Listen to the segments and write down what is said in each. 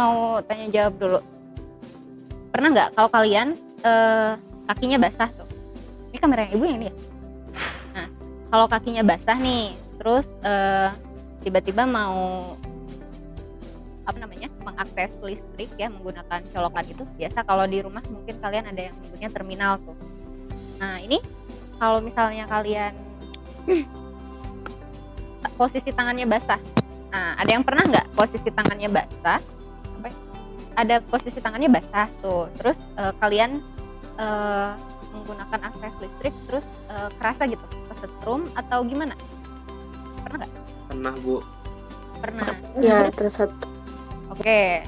mau tanya jawab dulu. Pernah nggak kalau kalian kakinya basah tuh? Ini kamera yang ibu yang ini ya? Nah, kalau kakinya basah nih, terus tiba-tiba mau mengakses listrik ya menggunakan colokan itu. Biasa kalau di rumah mungkin kalian ada yang nyebutnya terminal tuh. Nah, ini kalau misalnya kalian posisi tangannya basah. Nah, ada yang pernah nggak posisi tangannya basah? Ada posisi tangannya basah tuh. Terus kalian menggunakan akses listrik, terus kerasa gitu, kesetrum atau gimana? Pernah nggak? Pernah, Bu. Pernah. Ya, terus Oke,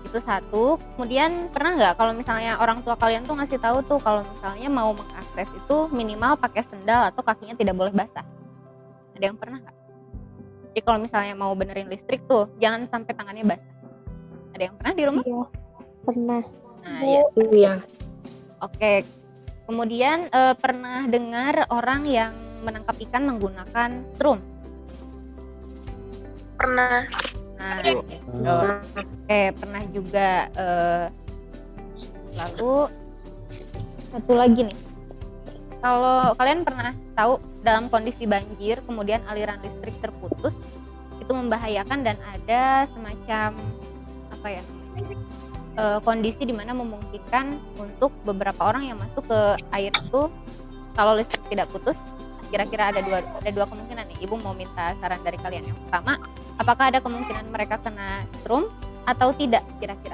itu satu. Kemudian pernah nggak kalau misalnya orang tua kalian tuh ngasih tahu tuh kalau misalnya mau mengakses itu minimal pakai sendal atau kakinya tidak boleh basah? Ada yang pernah nggak? Jadi kalau misalnya mau benerin listrik tuh jangan sampai tangannya basah. Ada yang pernah di rumah? Iya, pernah. Nah, ya. Iya. Oke. Kemudian pernah dengar orang yang menangkap ikan menggunakan strum? Pernah. Nah, oke, pernah juga. Lalu satu lagi nih, kalau kalian pernah tahu dalam kondisi banjir kemudian aliran listrik terputus, itu membahayakan dan ada semacam kondisi di mana memungkinkan untuk beberapa orang yang masuk ke air itu kalau listrik tidak putus. Kira-kira ada dua kemungkinan nih. Ibu mau minta saran dari kalian. Yang pertama, apakah ada kemungkinan mereka kena strum atau tidak kira-kira?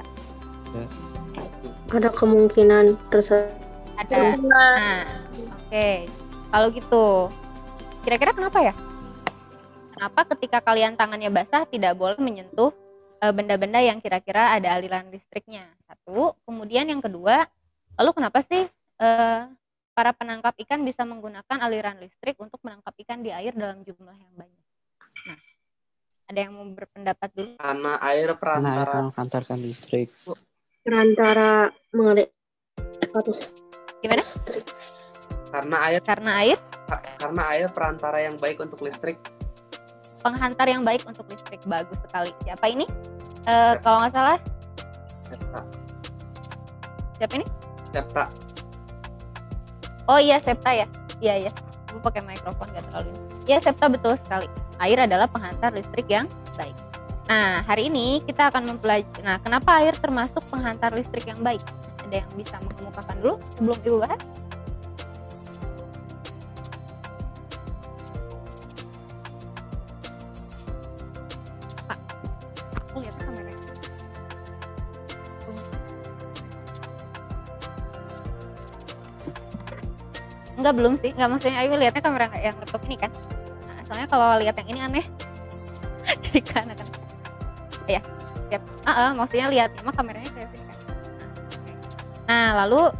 Ada kemungkinan tersebut. Ada. Nah, oke. Kalau gitu, kira-kira kenapa ya? Kenapa ketika kalian tangannya basah tidak boleh menyentuh benda-benda yang kira-kira ada aliran listriknya? Satu. Kemudian yang kedua, lalu kenapa sih para penangkap ikan bisa menggunakan aliran listrik untuk menangkap ikan di air dalam jumlah yang banyak? Nah, ada yang mau berpendapat dulu? Karena air perantara menghantarkan listrik. Perantara mengalir status Gimana? listrik. Karena air perantara yang baik untuk listrik. Penghantar yang baik untuk listrik. Bagus sekali. Siapa ini? Kalau nggak salah, Septa. siapa ini? Septa. Oh iya, Septa ya. Iya. Aku pakai mikrofon nggak terlalu. Iya, Septa betul sekali. Air adalah penghantar listrik yang baik. Nah, hari ini kita akan mempelajari. Nah, kenapa air termasuk penghantar listrik yang baik? Ada yang bisa mengemukakan dulu sebelum Ibu bahas? Pak, aku lihat kameranya. Enggak, belum sih. Enggak, maksudnya Ayu lihatnya kamera yang laptop ini kan. Nah, soalnya kalau lihat yang ini aneh. Jadi kan akan ya, siap. Maksudnya lihatnya mah kameranya kayak sini kan. Nah, lalu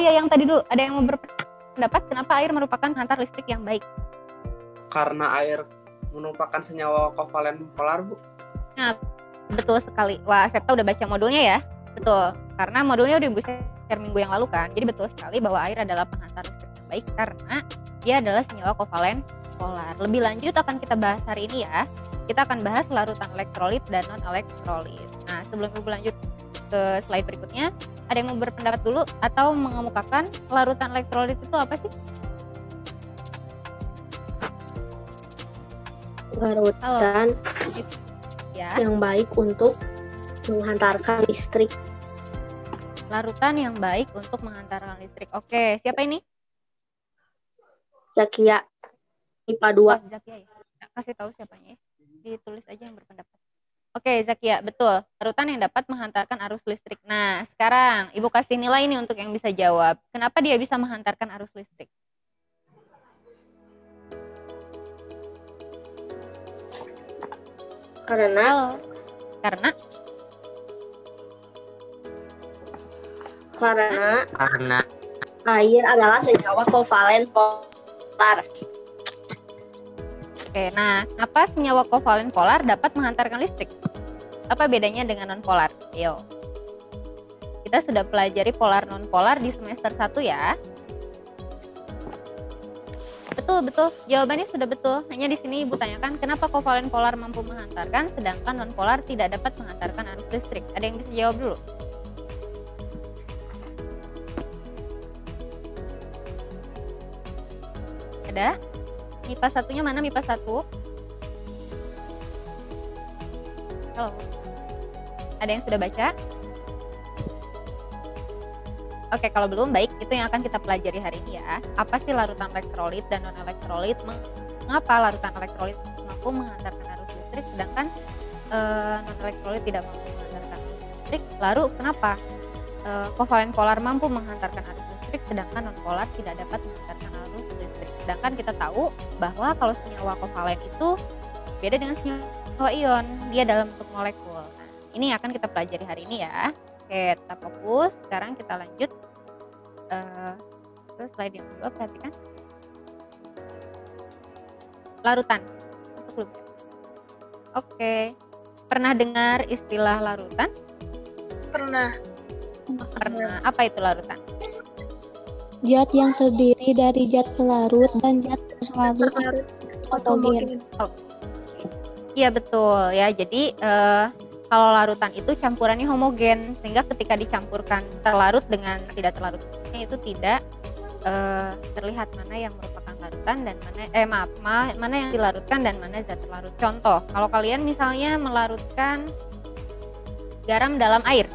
yang tadi dulu ada yang mau berpendapat kenapa air merupakan hantar listrik yang baik? Karena air merupakan senyawa kovalen polar, Bu. Nah, betul sekali. Wah, Septa udah baca modulnya ya? Betul. Karena modulnya udah Ibu share minggu yang lalu kan. Jadi betul sekali bahwa air adalah penghantar listrik yang baik karena dia adalah senyawa kovalen polar. Lebih lanjut akan kita bahas hari ini ya. Kita akan bahas larutan elektrolit dan non elektrolit. Nah, sebelum Ibu lanjut ke slide berikutnya, ada yang mau berpendapat dulu atau mengemukakan larutan elektrolit itu apa sih? Larutan Ya. yang baik untuk menghantarkan listrik. Larutan yang baik untuk menghantarkan listrik. Oke, siapa ini? Zakia, IPA 2. Oh, Zakia ya. Kasih tahu siapanya ya. Ditulis aja yang berpendapat. Oke, Zakia, betul. Larutan yang dapat menghantarkan arus listrik. Nah, sekarang Ibu kasih nilai ini untuk yang bisa jawab. Kenapa dia bisa menghantarkan arus listrik? Karena air adalah senyawa kovalen polar. Oke, nah kenapa senyawa kovalen polar dapat menghantarkan listrik? Apa bedanya dengan non-polar? Ayo. Kita sudah pelajari polar non-polar di semester 1 ya. Betul. Jawabannya sudah betul. Hanya di sini Ibu tanyakan kenapa kovalen polar mampu menghantarkan sedangkan non polar tidak dapat menghantarkan arus listrik. Ada yang bisa jawab dulu? Ada? MIPA satunya mana MIPA 1? Halo. Ada yang sudah baca? Oke, kalau belum, baik, itu yang akan kita pelajari hari ini ya. Apa sih larutan elektrolit dan non-elektrolit? Mengapa larutan elektrolit mampu menghantarkan arus listrik, sedangkan non-elektrolit tidak mampu menghantarkan arus listrik? Lalu kenapa kovalen polar mampu menghantarkan arus listrik, sedangkan non-polar tidak dapat menghantarkan arus listrik? Sedangkan kita tahu bahwa kalau senyawa kovalen itu beda dengan senyawa ion, dia dalam bentuk molekul. Nah, ini akan kita pelajari hari ini ya. Oke, kita fokus. Sekarang kita lanjut ke slide yang kedua. Perhatikan larutan. Masuk dulu. Oke, pernah dengar istilah larutan? Pernah. Apa itu larutan? Zat yang terdiri dari zat pelarut dan zat terlarut homogen. Iya betul ya. Jadi kalau larutan itu campurannya homogen, sehingga ketika dicampurkan terlarut dengan tidak terlarutnya itu tidak terlihat mana yang merupakan larutan dan mana yang dilarutkan dan mana zat terlarut. Contoh, kalau kalian misalnya melarutkan garam dalam air.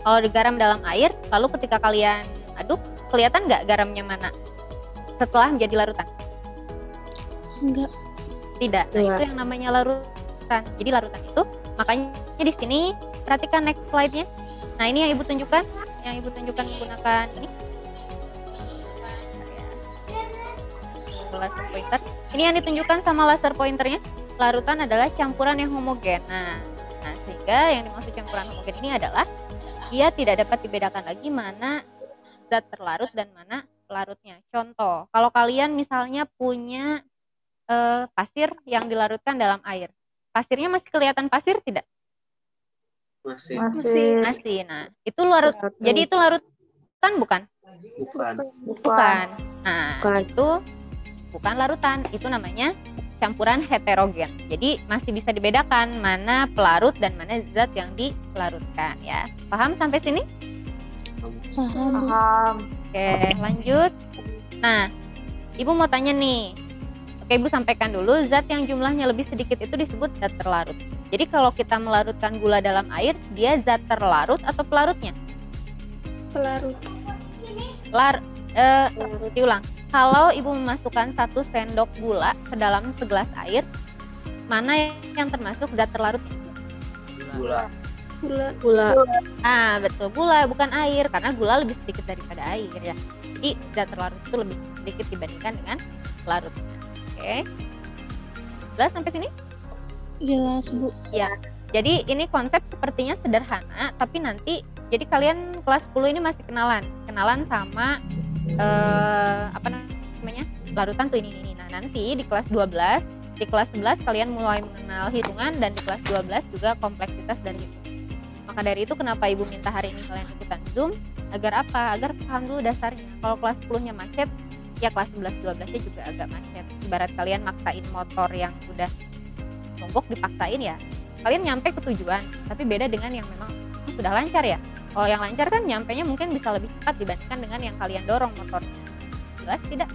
Kalau di garam dalam air, lalu ketika kalian aduk, kelihatan nggak garamnya mana setelah menjadi larutan? Enggak. Tidak. Nah, itu yang namanya larutan. Jadi larutan itu, makanya di sini perhatikan next slide-nya. Nah, ini yang Ibu tunjukkan, menggunakan ini. Laser pointer. Ini yang ditunjukkan sama laser pointernya. Larutan adalah campuran yang homogen. Nah, sehingga yang dimaksud campuran homogen ini adalah dia tidak dapat dibedakan lagi mana zat terlarut dan mana pelarutnya. Contoh, kalau kalian misalnya punya pasir yang dilarutkan dalam air, pasirnya masih kelihatan pasir tidak? Masih. Nah, itu larut. Jadi itu larutan bukan? Bukan. Nah, itu bukan larutan. Itu namanya campuran heterogen. Jadi masih bisa dibedakan mana pelarut dan mana zat yang dilarutkan ya. Paham sampai sini? Paham. Oke, lanjut. Nah, Ibu mau tanya nih. Oke, Ibu sampaikan dulu, zat yang jumlahnya lebih sedikit itu disebut zat terlarut. Jadi kalau kita melarutkan gula dalam air, dia zat terlarut atau pelarutnya? Pelarut. Diulang. Kalau Ibu memasukkan 1 sendok gula ke dalam segelas air, mana yang termasuk zat terlarutnya? Gula. Ah, betul, gula, bukan air, karena gula lebih sedikit daripada air ya. Jadi zat terlarut itu lebih sedikit dibandingkan dengan pelarutnya. Oke. Jelas sampai sini? Jelas, Bu. Ya. Jadi ini konsep sepertinya sederhana, tapi nanti jadi kalian kelas 10 ini masih kenalan sama larutan tuh ini. Nah, nanti di kelas 12, di kelas 11 kalian mulai mengenal hitungan, dan di kelas 12 juga kompleksitas dari hitungan. Maka dari itu kenapa Ibu minta hari ini kalian ikutan Zoom, agar apa? Agar paham dulu dasarnya. Kalau kelas 10-nya macet, ya kelas 11-12-nya juga agak macet. Ibarat kalian maksain motor yang udah mogok dipaksain ya, kalian nyampe ke tujuan, tapi beda dengan yang memang sudah lancar ya. Kalau yang lancar kan nyampenya mungkin bisa lebih cepat dibandingkan dengan yang kalian dorong motornya. Jelas tidak?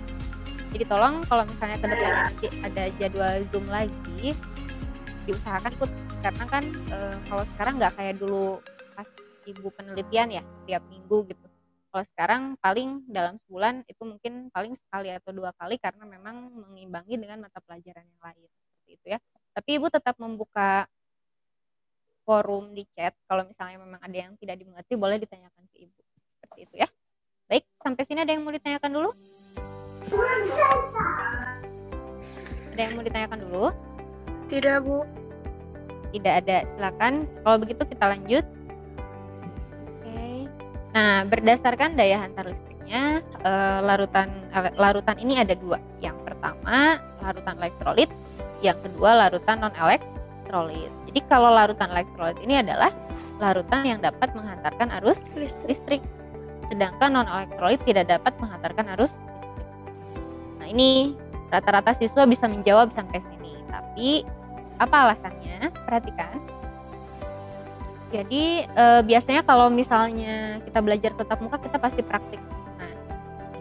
Jadi tolong kalau misalnya ke depan nanti ada jadwal Zoom lagi, diusahakan ikut, karena kan kalau sekarang nggak kayak dulu pas Ibu penelitian ya tiap minggu gitu. Kalau sekarang paling dalam sebulan itu mungkin paling sekali atau 2 kali, karena memang mengimbangi dengan mata pelajaran yang lain seperti itu ya. Tapi Ibu tetap membuka forum di chat, kalau misalnya memang ada yang tidak dimengerti boleh ditanyakan ke Ibu seperti itu ya. Baik, sampai sini ada yang mau ditanyakan dulu? Ada yang mau ditanyakan dulu? Tidak, Bu. Tidak ada, silakan. Kalau begitu kita lanjut. Oke. Nah, berdasarkan daya hantar listriknya, larutan ini ada 2. Yang pertama larutan elektrolit, yang kedua larutan non elektrolit. Jadi kalau larutan elektrolit ini adalah larutan yang dapat menghantarkan arus listrik, sedangkan non elektrolit tidak dapat menghantarkan arus listrik. Nah, ini rata-rata siswa bisa menjawab sampai sini. Tapi apa alasannya? Perhatikan. Jadi biasanya kalau misalnya kita belajar tatap muka, kita pasti praktik. Nah,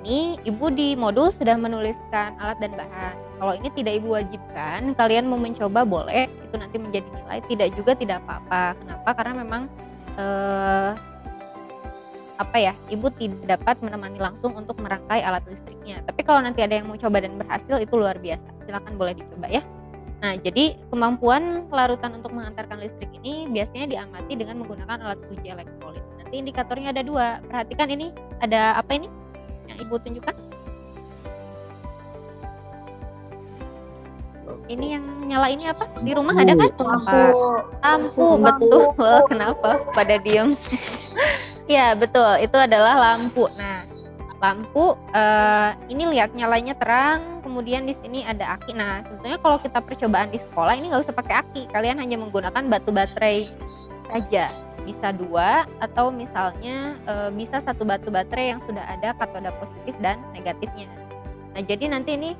ini Ibu di modul sudah menuliskan alat dan bahan. Kalau ini tidak Ibu wajibkan, kalian mau mencoba boleh, itu nanti menjadi nilai. Tidak juga tidak apa-apa. Kenapa? Karena memang Ibu tidak dapat menemani langsung untuk merangkai alat listriknya. Tapi kalau nanti ada yang mau coba dan berhasil, itu luar biasa. Silakan boleh dicoba ya. Nah, jadi kemampuan larutan untuk mengantarkan listrik ini biasanya diamati dengan menggunakan alat uji elektrolit. Nanti indikatornya ada 2. Perhatikan ini, ada apa ini yang Ibu tunjukkan? Ini yang nyala ini apa? Di rumah ada kan? Lampu, betul. Kenapa pada diem? Ya, betul. Itu adalah lampu. Nah, lampu ini lihat nyalanya terang, kemudian di sini ada aki. Nah, sebetulnya kalau kita percobaan di sekolah ini nggak usah pakai aki. Kalian hanya menggunakan batu baterai saja. Bisa 2 atau misalnya bisa 1 batu baterai yang sudah ada katoda positif dan negatifnya. Nah, jadi nanti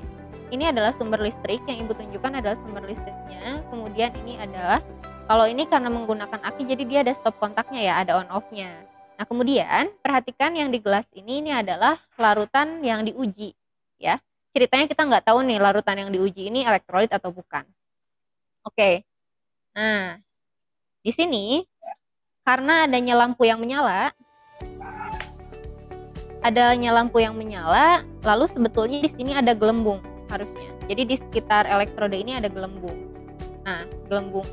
ini adalah sumber listrik yang Ibu tunjukkan adalah sumber listriknya. Kemudian ini adalah, kalau ini karena menggunakan aki jadi dia ada stop kontaknya ya, ada on off-nya. Nah, kemudian perhatikan yang di gelas ini adalah larutan yang diuji ya. Ceritanya kita nggak tahu nih larutan yang diuji ini elektrolit atau bukan. Oke. Nah, di sini karena adanya lampu yang menyala, lalu sebetulnya di sini ada gelembung harusnya. Jadi di sekitar elektroda ini ada gelembung. Nah, gelembung.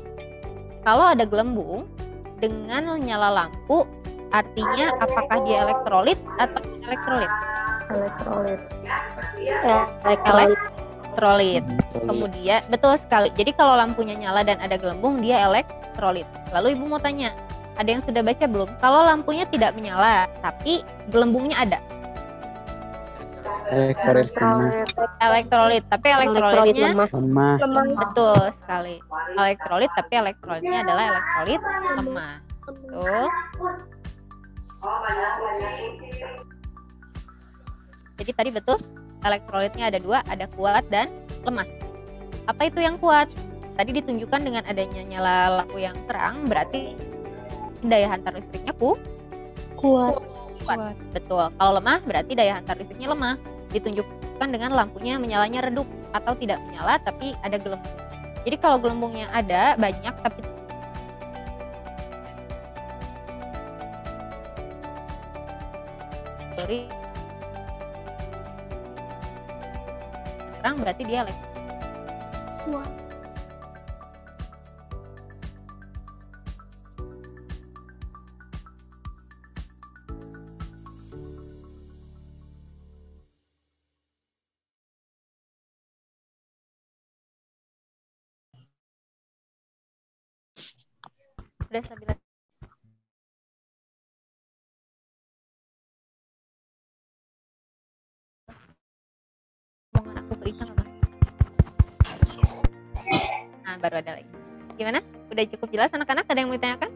Kalau ada gelembung dengan nyala lampu, artinya apakah dia elektrolit atau elektrolit? Elektrolit. Kemudian betul sekali. Jadi kalau lampunya nyala dan ada gelembung, dia elektrolit. Lalu Ibu mau tanya, ada yang sudah baca belum? Kalau lampunya tidak menyala, tapi gelembungnya ada. Elektrolit, tapi elektrolitnya lemah. betul sekali. Elektrolit, tapi elektrolitnya adalah elektrolit lemah. Tuh. Jadi tadi betul, elektrolitnya ada 2, ada kuat dan lemah. Apa itu yang kuat? Tadi ditunjukkan dengan adanya nyala lampu yang terang, berarti daya hantar listriknya kuat. Betul. Kalau lemah berarti daya hantar listriknya lemah. Ditunjukkan dengan lampunya menyalanya redup atau tidak menyala tapi ada gelembung. Jadi kalau gelembungnya ada banyak tapi terang berarti dia kuat. Udah stabil. Omongan aku ke Ika nggak, Mas? Nah, baru ada lagi. Gimana? Udah cukup jelas anak-anak? Ada yang mau ditanyakan?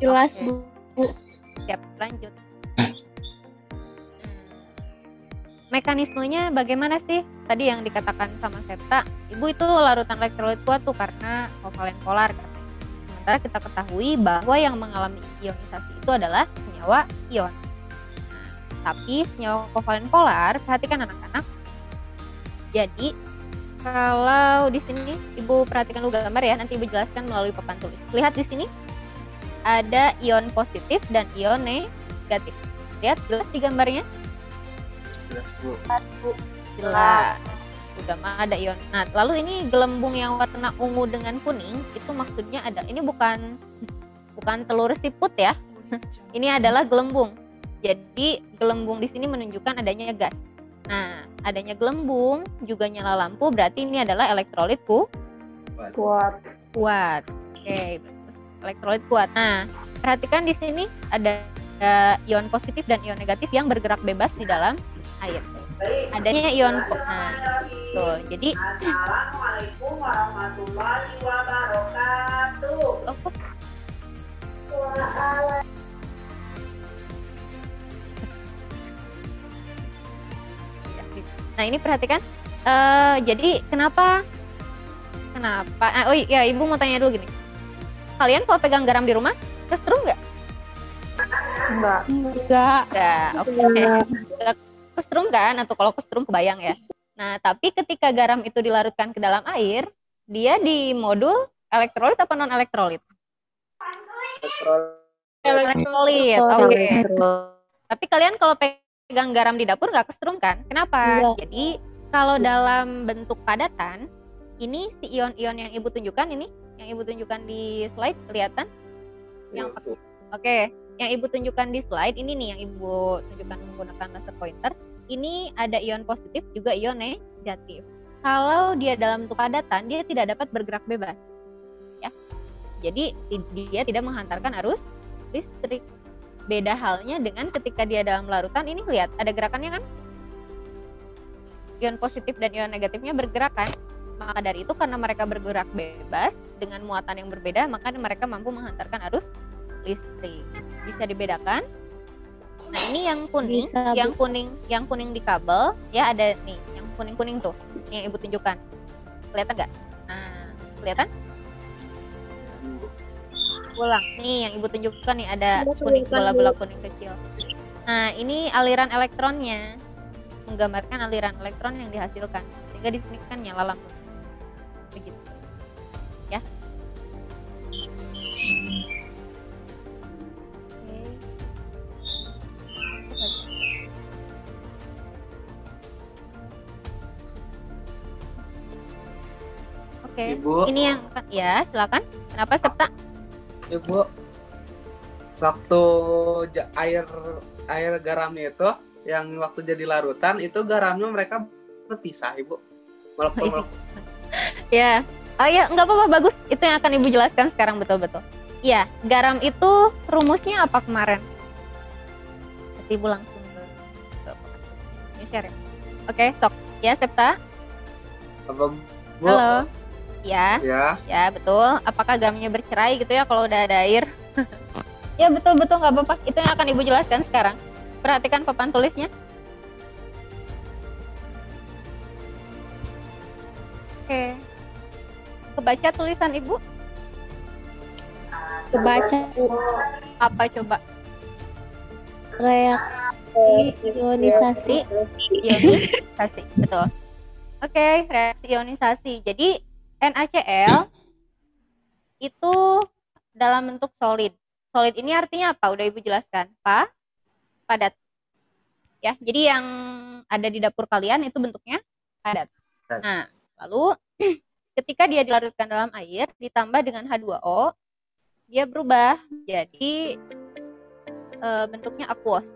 Jelas, Bu. Siap, lanjut. Mekanismenya bagaimana sih? Tadi yang dikatakan sama Septa, Ibu itu larutan elektrolit kuat tuh karena kovalen polar. Sementara kita ketahui bahwa yang mengalami ionisasi itu adalah senyawa ion. Tapi senyawa kovalen polar, perhatikan anak-anak. Jadi kalau di sini Ibu perhatikan dulu gambar ya, nanti Ibu jelaskan melalui papan tulis. Lihat di sini ada ion positif dan ion negatif. Lihat jelas di gambarnya? Jelas. Udah mah ada ion. Nah, lalu ini gelembung yang warna ungu dengan kuning itu maksudnya ada. Ini bukan telur siput ya. Ini adalah gelembung. Jadi gelembung di ssini menunjukkan adanya gas. Nah, adanya gelembung juga nyala lampu berarti ini adalah elektrolit kuat. Oke, bagus. Elektrolit kuat. Nah, perhatikan di sini ada ion positif dan ion negatif yang bergerak bebas di dalam air. Adanya ion tuh. Jadi Assalamualaikum warahmatullahi wabarakatuh. Nah, ini perhatikan. Jadi kenapa? Oh iya, Ibu mau tanya dulu gini. Kalian kalau pegang garam di rumah, kesetrum nggak? Enggak. Enggak. Nggak. Oke. Nggak kesetrum kan? Atau kalau kesetrum kebayang ya. Nah, tapi ketika garam itu dilarutkan ke dalam air, dia di modul elektrolit apa non elektrolit? Elektrolit. Oke. Tapi kalian kalau pegang garam di dapur nggak kesetrum kan? Kenapa? Enggak. Jadi kalau dalam bentuk padatan, ini si ion-ion yang Ibu tunjukkan ini, yang Ibu tunjukkan di slide kelihatan? Yang Oke, yang Ibu tunjukkan di slide ini nih, yang Ibu tunjukkan menggunakan laser pointer, ini ada ion positif juga ion negatif. Kalau dia dalam bentuk padatan, dia tidak dapat bergerak bebas. Ya. Jadi dia tidak menghantarkan arus listrik. Beda halnya dengan ketika dia dalam larutan, ini lihat ada gerakannya kan? Ion positif dan ion negatifnya bergerak kan? Maka dari itu karena mereka bergerak bebas dengan muatan yang berbeda, maka mereka mampu menghantarkan arus listrik. Bisa dibedakan? Nah, ini yang kuning, Bisa, Bu. yang kuning di kabel ya, ada nih, yang kuning-kuning tuh, yang Ibu tunjukkan. Kelihatan nggak? Nah, kelihatan? Ulang. Nih, yang Ibu tunjukkan nih ada kuning, bola-bola kuning kecil. Nah, ini aliran elektronnya, menggambarkan aliran elektron yang dihasilkan. Sehingga di sini kan nyala lampu. Begitu. Ya. Oke. Ibu. Ini yang ya, silakan. Kenapa Septa? Ibu, waktu air garamnya itu yang waktu jadi larutan itu garamnya mereka berpisah, Ibu. Walaupun Ya. Oh iya, nggak apa-apa, bagus. Itu yang akan Ibu jelaskan sekarang, betul-betul. Iya, garam itu rumusnya apa kemarin? Nanti Ibu langsung ke share ya. Oke, sok. Ya, Septa. apa, Bu? Halo. Ya. Ya. Ya, betul. Apakah garamnya bercerai gitu ya kalau udah ada air? Ya, betul-betul nggak apa-apa. Itu yang akan Ibu jelaskan sekarang. Perhatikan papan tulisnya. Oke. Kebaca tulisan Ibu? Kebaca, Bu. Apa coba? Reaksi ionisasi. Ionisasi, betul. Oke, reaksi ionisasi. Jadi NaCl itu dalam bentuk solid. Solid ini artinya apa? Udah Ibu jelaskan. Padat. Ya, jadi yang ada di dapur kalian itu bentuknya padat. Nah, lalu ketika dia dilarutkan dalam air ditambah dengan H2O, dia berubah jadi bentuknya aqueous.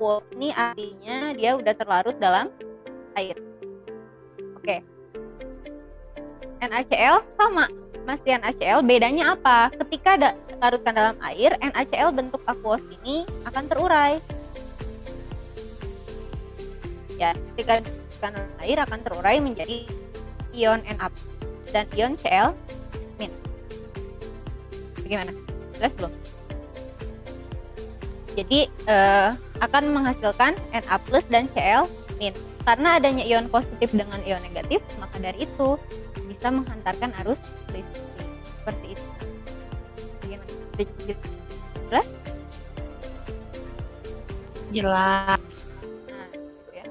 Aqueous ini artinya dia udah terlarut dalam air. Oke. NaCl sama, masih NaCl, bedanya apa? Ketika dilarutkan dalam air, NaCl bentuk aqueous ini akan terurai. Ya, ketika dilarutkan dalam air akan terurai menjadi ion Na dan ion Cl-. Bagaimana? Jelas belum? Jadi akan menghasilkan Na+ dan Cl-. Karena adanya ion positif dengan ion negatif, maka dari itu bisa menghantarkan arus listrik. Seperti itu. Bagaimana? Jelas? Jelas. Nah, ya.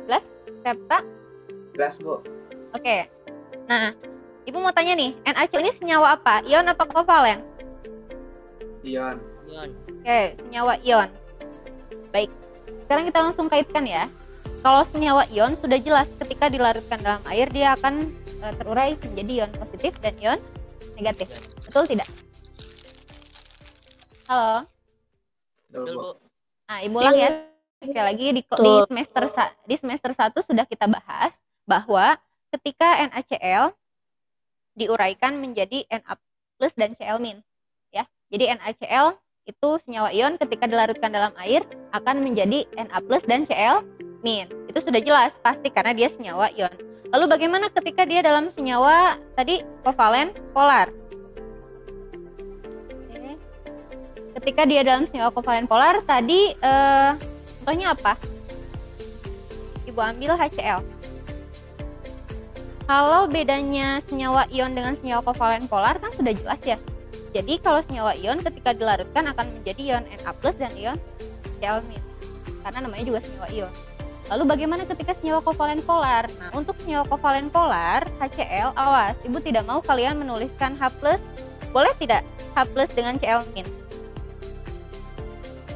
Jelas? Septa? Jelas, Bu. Oke. Nah, Ibu mau tanya nih, NaCl ini senyawa apa? Ion apa kovalen? Ion. Oke, senyawa ion. Baik. Sekarang kita langsung kaitkan ya. Kalau senyawa ion sudah jelas ketika dilarutkan dalam air dia akan terurai menjadi ion positif dan ion negatif. Betul tidak? Halo. Betul, Bu. Nah, Ibu ulang ya. Sekali lagi di semester 1 sudah kita bahas bahwa ketika NaCl diuraikan menjadi Na+ dan Cl-. Ya. Jadi NaCl itu senyawa ion ketika dilarutkan dalam air akan menjadi Na+ dan Cl-. Itu sudah jelas pasti karena dia senyawa ion. Lalu bagaimana ketika dia dalam senyawa tadi kovalen polar? Oke. Ketika dia dalam senyawa kovalen polar tadi contohnya apa? Ibu ambil HCl. Kalau bedanya senyawa ion dengan senyawa kovalen polar kan sudah jelas ya. Jadi kalau senyawa ion ketika dilarutkan akan menjadi ion Na+ dan ion Cl-. Karena namanya juga senyawa ion. Lalu bagaimana ketika senyawa kovalen polar? Nah, untuk senyawa kovalen polar, HCl, awas, Ibu tidak mau kalian menuliskan H+, boleh tidak? H+ dengan Cl-.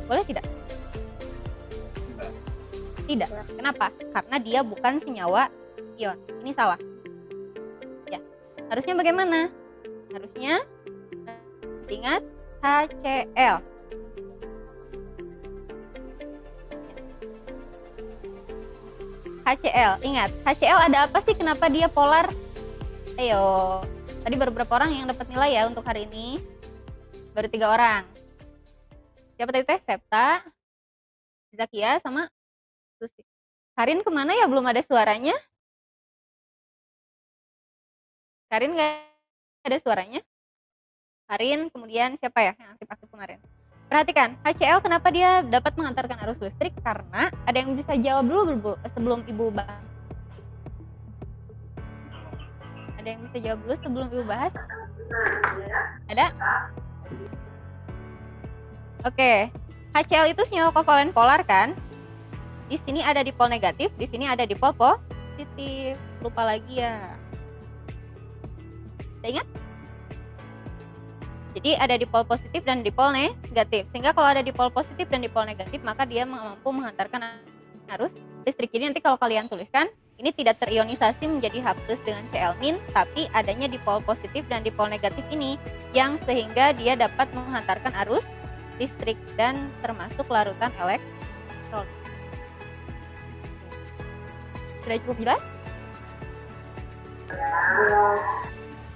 Boleh tidak? Tidak. Kenapa? Karena dia bukan senyawa ion. Ini salah. Ya. Harusnya bagaimana? Harusnya ingat HCl. HCl, ingat. HCl ada apa sih? Kenapa dia polar? Ayo. Tadi baru berapa orang yang dapat nilai ya untuk hari ini? Baru 3 orang. Siapa tadi teh? Septa, Zakia, sama Susi. Karin kemana ya? Belum ada suaranya. Karin nggak ada suaranya. Karin, kemudian siapa ya yang aktif-aktif kemarin? Perhatikan, HCl kenapa dia dapat menghantarkan arus listrik? Karena ada yang bisa jawab dulu sebelum Ibu bahas. Ada yang bisa jawab dulu sebelum Ibu bahas? Ada? Oke, HCl itu senyawa kovalen polar kan? Di sini ada di pol negatif, di sini ada di pol positif. Lupa lagi ya. Udah ingat? Jadi ada di pol positif dan di pol negatif. Sehingga kalau ada di pol positif dan di pol negatif, maka dia mampu menghantarkan arus listrik. Jadi nanti kalau kalian tuliskan, ini tidak terionisasi menjadi H+ dengan Cl-, tapi adanya di pol positif dan di pol negatif ini, yang sehingga dia dapat menghantarkan arus listrik dan termasuk larutan elektrolit. Sudah cukup jelas?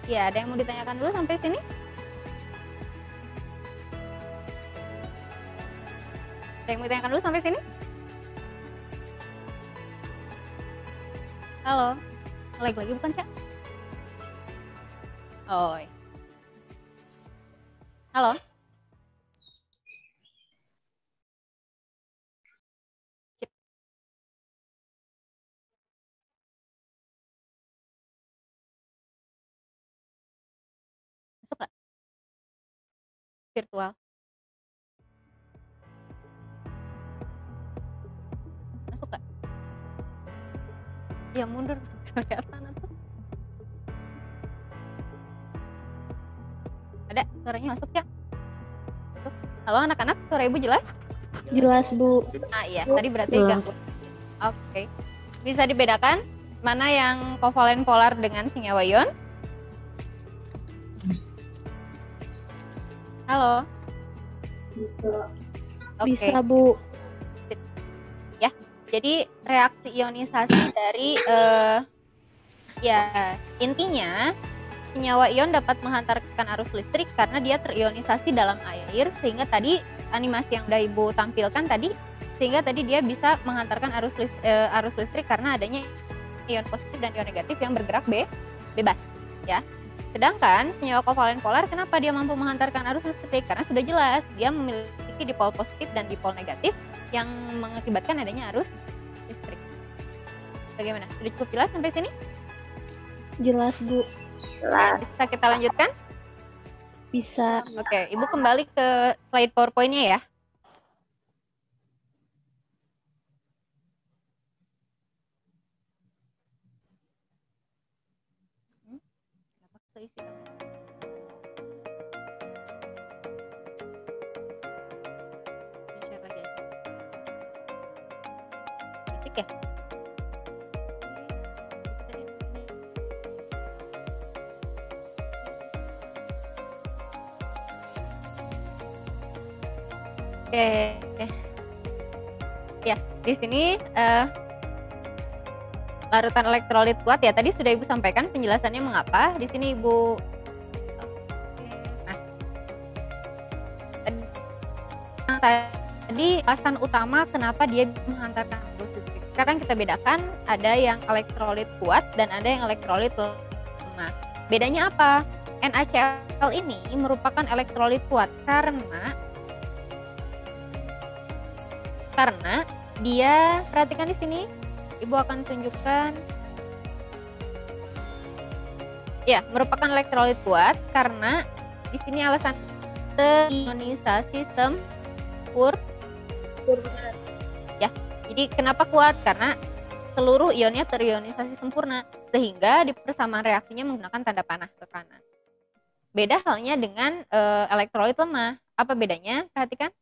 Ya, ada yang mau ditanyakan dulu sampai sini? Ada yang mau ditanyakan dulu sampai sini? Halo, lag lagi bukan, Cak? Oh. Halo? Cip. Masuk gak? Virtual. Masuk gak? Ya mundur. Kelihatan tuh. Ada suaranya masuk ya? Masuk. Halo anak-anak, suara Ibu jelas? Jelas, Bu. Ah iya, tadi berarti ganggu. Oke. Bisa dibedakan mana yang kovalen polar dengan senyawa ion? Halo. Oke. Bisa, Bu. Ya, jadi reaksi ionisasi dari ya intinya senyawa ion dapat menghantarkan arus listrik karena dia terionisasi dalam air, sehingga tadi animasi yang udah Ibu tampilkan tadi, sehingga tadi dia bisa menghantarkan arus listrik karena adanya ion positif dan ion negatif yang bergerak bebas ya. Sedangkan senyawa kovalen polar kenapa dia mampu menghantarkan arus listrik? Karena sudah jelas dia memiliki dipol positif dan dipol negatif yang mengakibatkan adanya arus listrik. Bagaimana? Sudah cukup jelas sampai sini? Jelas, Bu. Bisa kita lanjutkan? Bisa. Oke, Ibu kembali ke slide PowerPoint-nya ya. Kenapa keisi? Share lagi aja. Titik ya? Oke, ya di sini larutan elektrolit kuat ya. Tadi sudah Ibu sampaikan penjelasannya mengapa. Di sini Ibu, nah, tadi alasan utama kenapa dia menghantarkan arus listrik. Sekarang kita bedakan, ada yang elektrolit kuat dan ada yang elektrolit lemah. Bedanya apa? NaCl ini merupakan elektrolit kuat karena dia, perhatikan di sini, Ibu akan tunjukkan. Ya, merupakan elektrolit kuat karena di sini alasan ionisasi sempurna. Ya, jadi kenapa kuat? Karena seluruh ionnya terionisasi sempurna sehingga di persamaan reaksinya menggunakan tanda panah ke kanan. Beda halnya dengan elektrolit lemah. Apa bedanya? Perhatikan.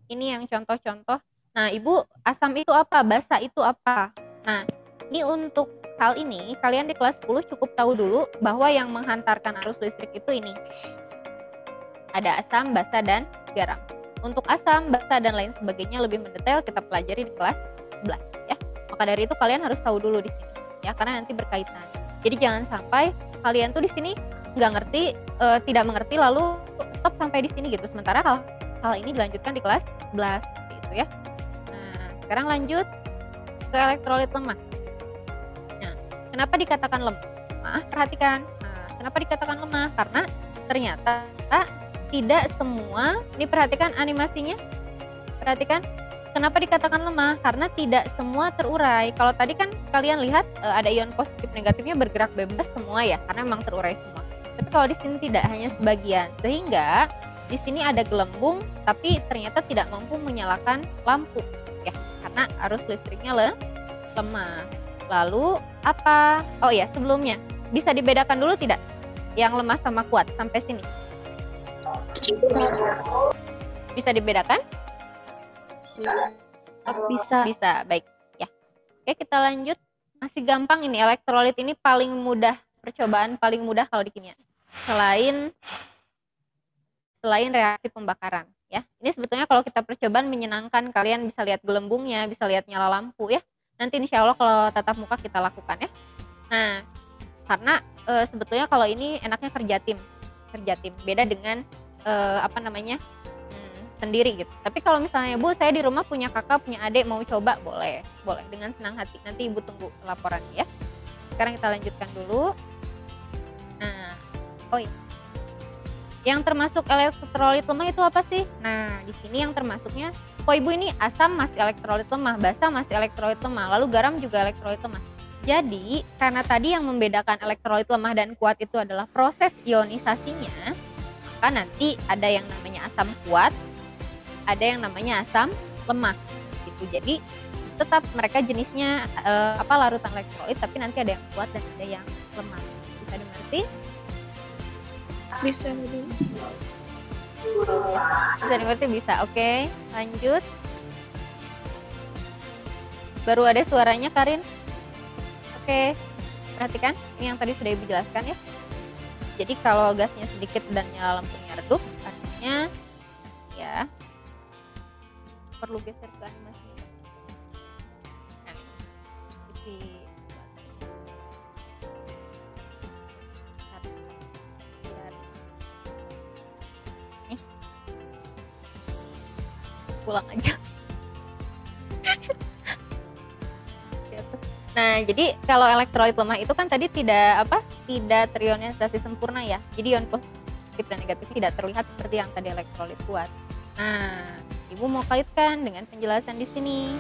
Ini yang contoh-contoh. Nah, Ibu, asam itu apa? Basa itu apa? Nah, ini untuk hal ini, kalian di kelas 10 cukup tahu dulu bahwa yang menghantarkan arus listrik itu ini. Ada asam, basa, dan garam. Untuk asam, basa, dan lain sebagainya lebih mendetail kita pelajari di kelas 11 ya. Maka dari itu kalian harus tahu dulu di sini ya, karena nanti berkaitan. Jadi jangan sampai kalian tuh di sini nggak ngerti, tidak mengerti lalu stop sampai di sini gitu. Sementara hal ini dilanjutkan di kelas 11 seperti itu ya. Nah, sekarang lanjut ke elektrolit lemah. Nah, kenapa dikatakan lemah? Perhatikan. Nah, kenapa dikatakan lemah? Karena ternyata tidak semua, diperhatikan animasinya. Perhatikan. Kenapa dikatakan lemah? Karena tidak semua terurai. Kalau tadi kan kalian lihat ada ion positif negatifnya bergerak bebas semua ya, karena memang terurai semua. Tapi kalau di sini tidak, hanya sebagian. Sehingga di sini ada gelembung tapi ternyata tidak mampu menyalakan lampu ya, karena arus listriknya lemah. Lalu apa? Oh ya, sebelumnya bisa dibedakan dulu tidak yang lemah sama kuat sampai sini? Bisa dibedakan? Bisa, baik ya. Oke, kita lanjut. Masih gampang ini, elektrolit ini paling mudah, percobaan paling mudah kalau di kimia. Selain reaksi pembakaran ya. Ini sebetulnya kalau kita percobaan menyenangkan, kalian bisa lihat gelembungnya, bisa lihat nyala lampu ya. Nanti insya Allah kalau tatap muka kita lakukan ya. Nah, karena sebetulnya kalau ini enaknya kerja tim. Beda dengan sendiri gitu. Tapi kalau misalnya Bu, saya di rumah punya kakak, punya adik, mau coba, boleh dengan senang hati. Nanti Ibu tunggu laporan ya. Sekarang kita lanjutkan dulu. Nah, yang termasuk elektrolit lemah itu apa sih? Nah, di sini yang termasuknya, Ibu, ini asam masih elektrolit lemah, basa masih elektrolit lemah, lalu garam juga elektrolit lemah. Jadi, karena tadi yang membedakan elektrolit lemah dan kuat itu adalah proses ionisasinya, maka nanti ada yang namanya asam kuat, ada yang namanya asam lemah gitu. Jadi tetap mereka jenisnya larutan elektrolit, tapi nanti ada yang kuat dan ada yang lemah. Bisa dimengerti? Bisa dimengerti, bisa. Oke, lanjut. Baru ada suaranya, Karin. Oke, perhatikan ini yang tadi sudah Ibu jelaskan ya. Jadi kalau gasnya sedikit dan nyala lampunya redup, artinya ya perlu geser ke animasinya. Nah, pulang aja. Nah, jadi kalau elektrolit lemah itu kan tadi tidak terionisasi sempurna ya. Jadi ion positif dan negatif tidak terlihat seperti yang tadi elektrolit kuat. Nah, Ibu mau kaitkan dengan penjelasan di sini.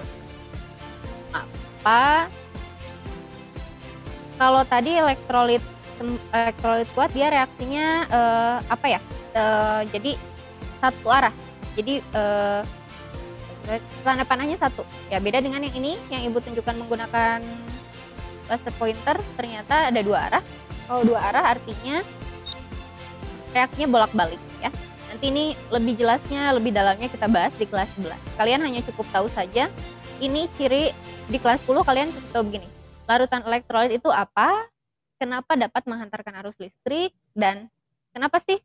Apa? Kalau tadi elektrolit kuat dia reaksinya jadi satu arah. Jadi tanda panahnya satu. Ya, beda dengan yang ini yang Ibu tunjukkan menggunakan laser pointer, ternyata ada dua arah. Kalau dua arah artinya reaksinya bolak-balik ya. Nanti ini lebih jelasnya, lebih dalamnya kita bahas di kelas 11. Kalian hanya cukup tahu saja ini ciri di kelas 10, kalian cukup tahu begini. Larutan elektrolit itu apa? Kenapa dapat menghantarkan arus listrik, dan kenapa sih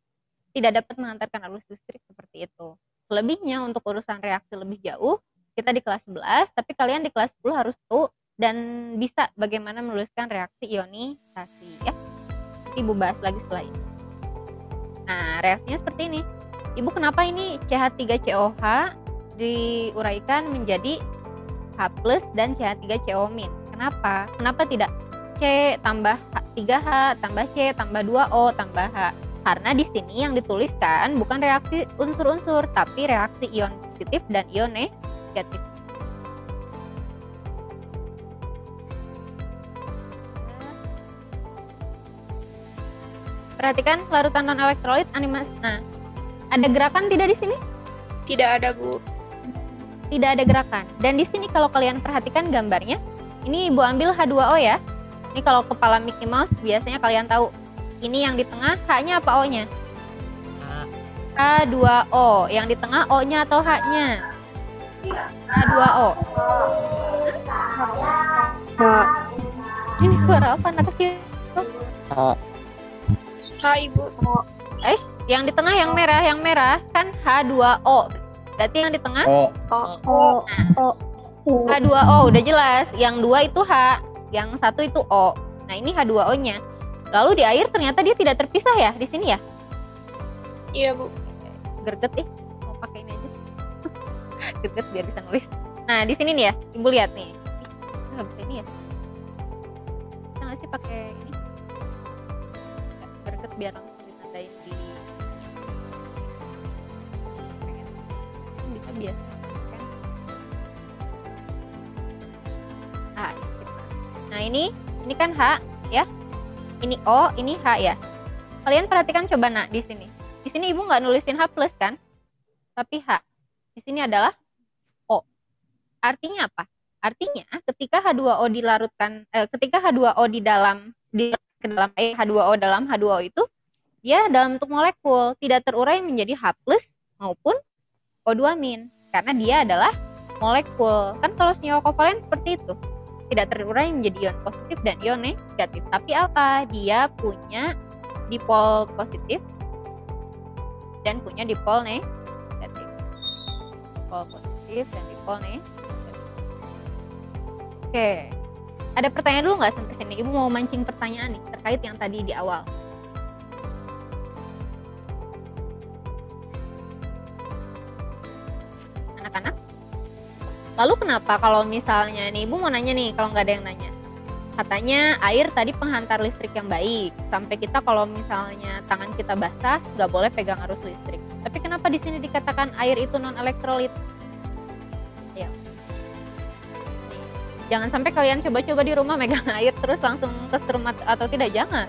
tidak dapat menghantarkan arus listrik seperti itu. Selebihnya untuk urusan reaksi lebih jauh kita di kelas 11, tapi kalian di kelas 10 harus tahu dan bisa bagaimana menuliskan reaksi ionisasi ya. Nanti Ibu bahas lagi setelah ini. Nah, reaksinya seperti ini. Ibu, kenapa ini CH3COH diuraikan menjadi H+ dan CH3CO-? Kenapa? Kenapa tidak C tambah 3H tambah C tambah 2O tambah H? Karena di sini yang dituliskan bukan reaksi unsur-unsur, tapi reaksi ion positif dan ion negatif. Perhatikan larutan non elektrolit animasi. Nah, ada gerakan tidak di sini? Tidak ada, Bu. Tidak ada gerakan. Dan di sini kalau kalian perhatikan gambarnya, ini Ibu ambil H2O ya. Ini kalau kepala Mickey Mouse biasanya kalian tahu. Ini yang di tengah H-nya apa O-nya? H2O. Yang di tengah O-nya atau H-nya? H2O. Ini suara apa anak kecil? Hai, Ibu. Yang di tengah yang merah kan H2O. Berarti yang di tengah H2O udah jelas. Yang 2 itu H, yang 1 itu O. Nah, ini H2O-nya. Lalu di air ternyata dia tidak terpisah ya di sini ya? Iya, Bu. Gerget mau pakai ini aja. Gerget biar bisa nulis. Nah, di sini nih ya, Ibu lihat nih. Nggak bisa ini ya? Bisa nggak sih pakai ini? Gerget biar langsung ditandain di bisa biasa kan? Nah, ini kan H ya. Ini O, ini H ya. Kalian perhatikan coba nak di sini. Di sini Ibu nggak nulisin H plus kan? Tapi H. Di sini adalah O. Artinya apa? Artinya ketika H2O dilarutkan, ketika H2O di dalam H2O dalam H2O itu dia dalam bentuk molekul, tidak terurai menjadi H plus maupun O2 min, karena dia adalah molekul. Kan kalau senyawa kovalen seperti itu, tidak terurai menjadi ion positif dan ion negatif. Tapi apa? Dia punya dipol positif dan punya dipol negatif. Dipol positif dan dipol negatif. Oke. Ada pertanyaan dulu nggak sampai sini? Ibu mau mancing pertanyaan nih terkait yang tadi di awal. Anak-anak? Lalu kenapa kalau misalnya nih, Ibu mau nanya nih kalau nggak ada yang nanya. Katanya air tadi penghantar listrik yang baik. Sampai kita kalau misalnya tangan kita basah, nggak boleh pegang arus listrik. Tapi kenapa di sini dikatakan air itu non elektrolit? Ya. Jangan sampai kalian coba-coba di rumah megang air terus langsung kesetrum atau tidak, jangan.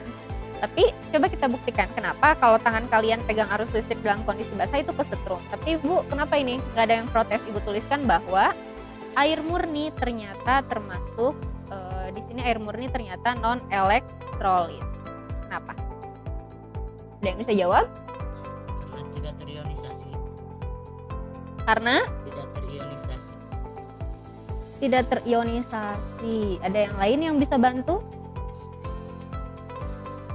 Tapi coba kita buktikan kenapa kalau tangan kalian pegang arus listrik dalam kondisi basah itu kesetrum. Tapi Ibu, kenapa ini? Nggak ada yang protes. Ibu tuliskan bahwa air murni ternyata termasuk di sini air murni ternyata non elektrolit. Kenapa? Ada yang bisa jawab? Karena tidak terionisasi. Karena Tidak terionisasi. tidak terionisasi. Ada yang lain yang bisa bantu?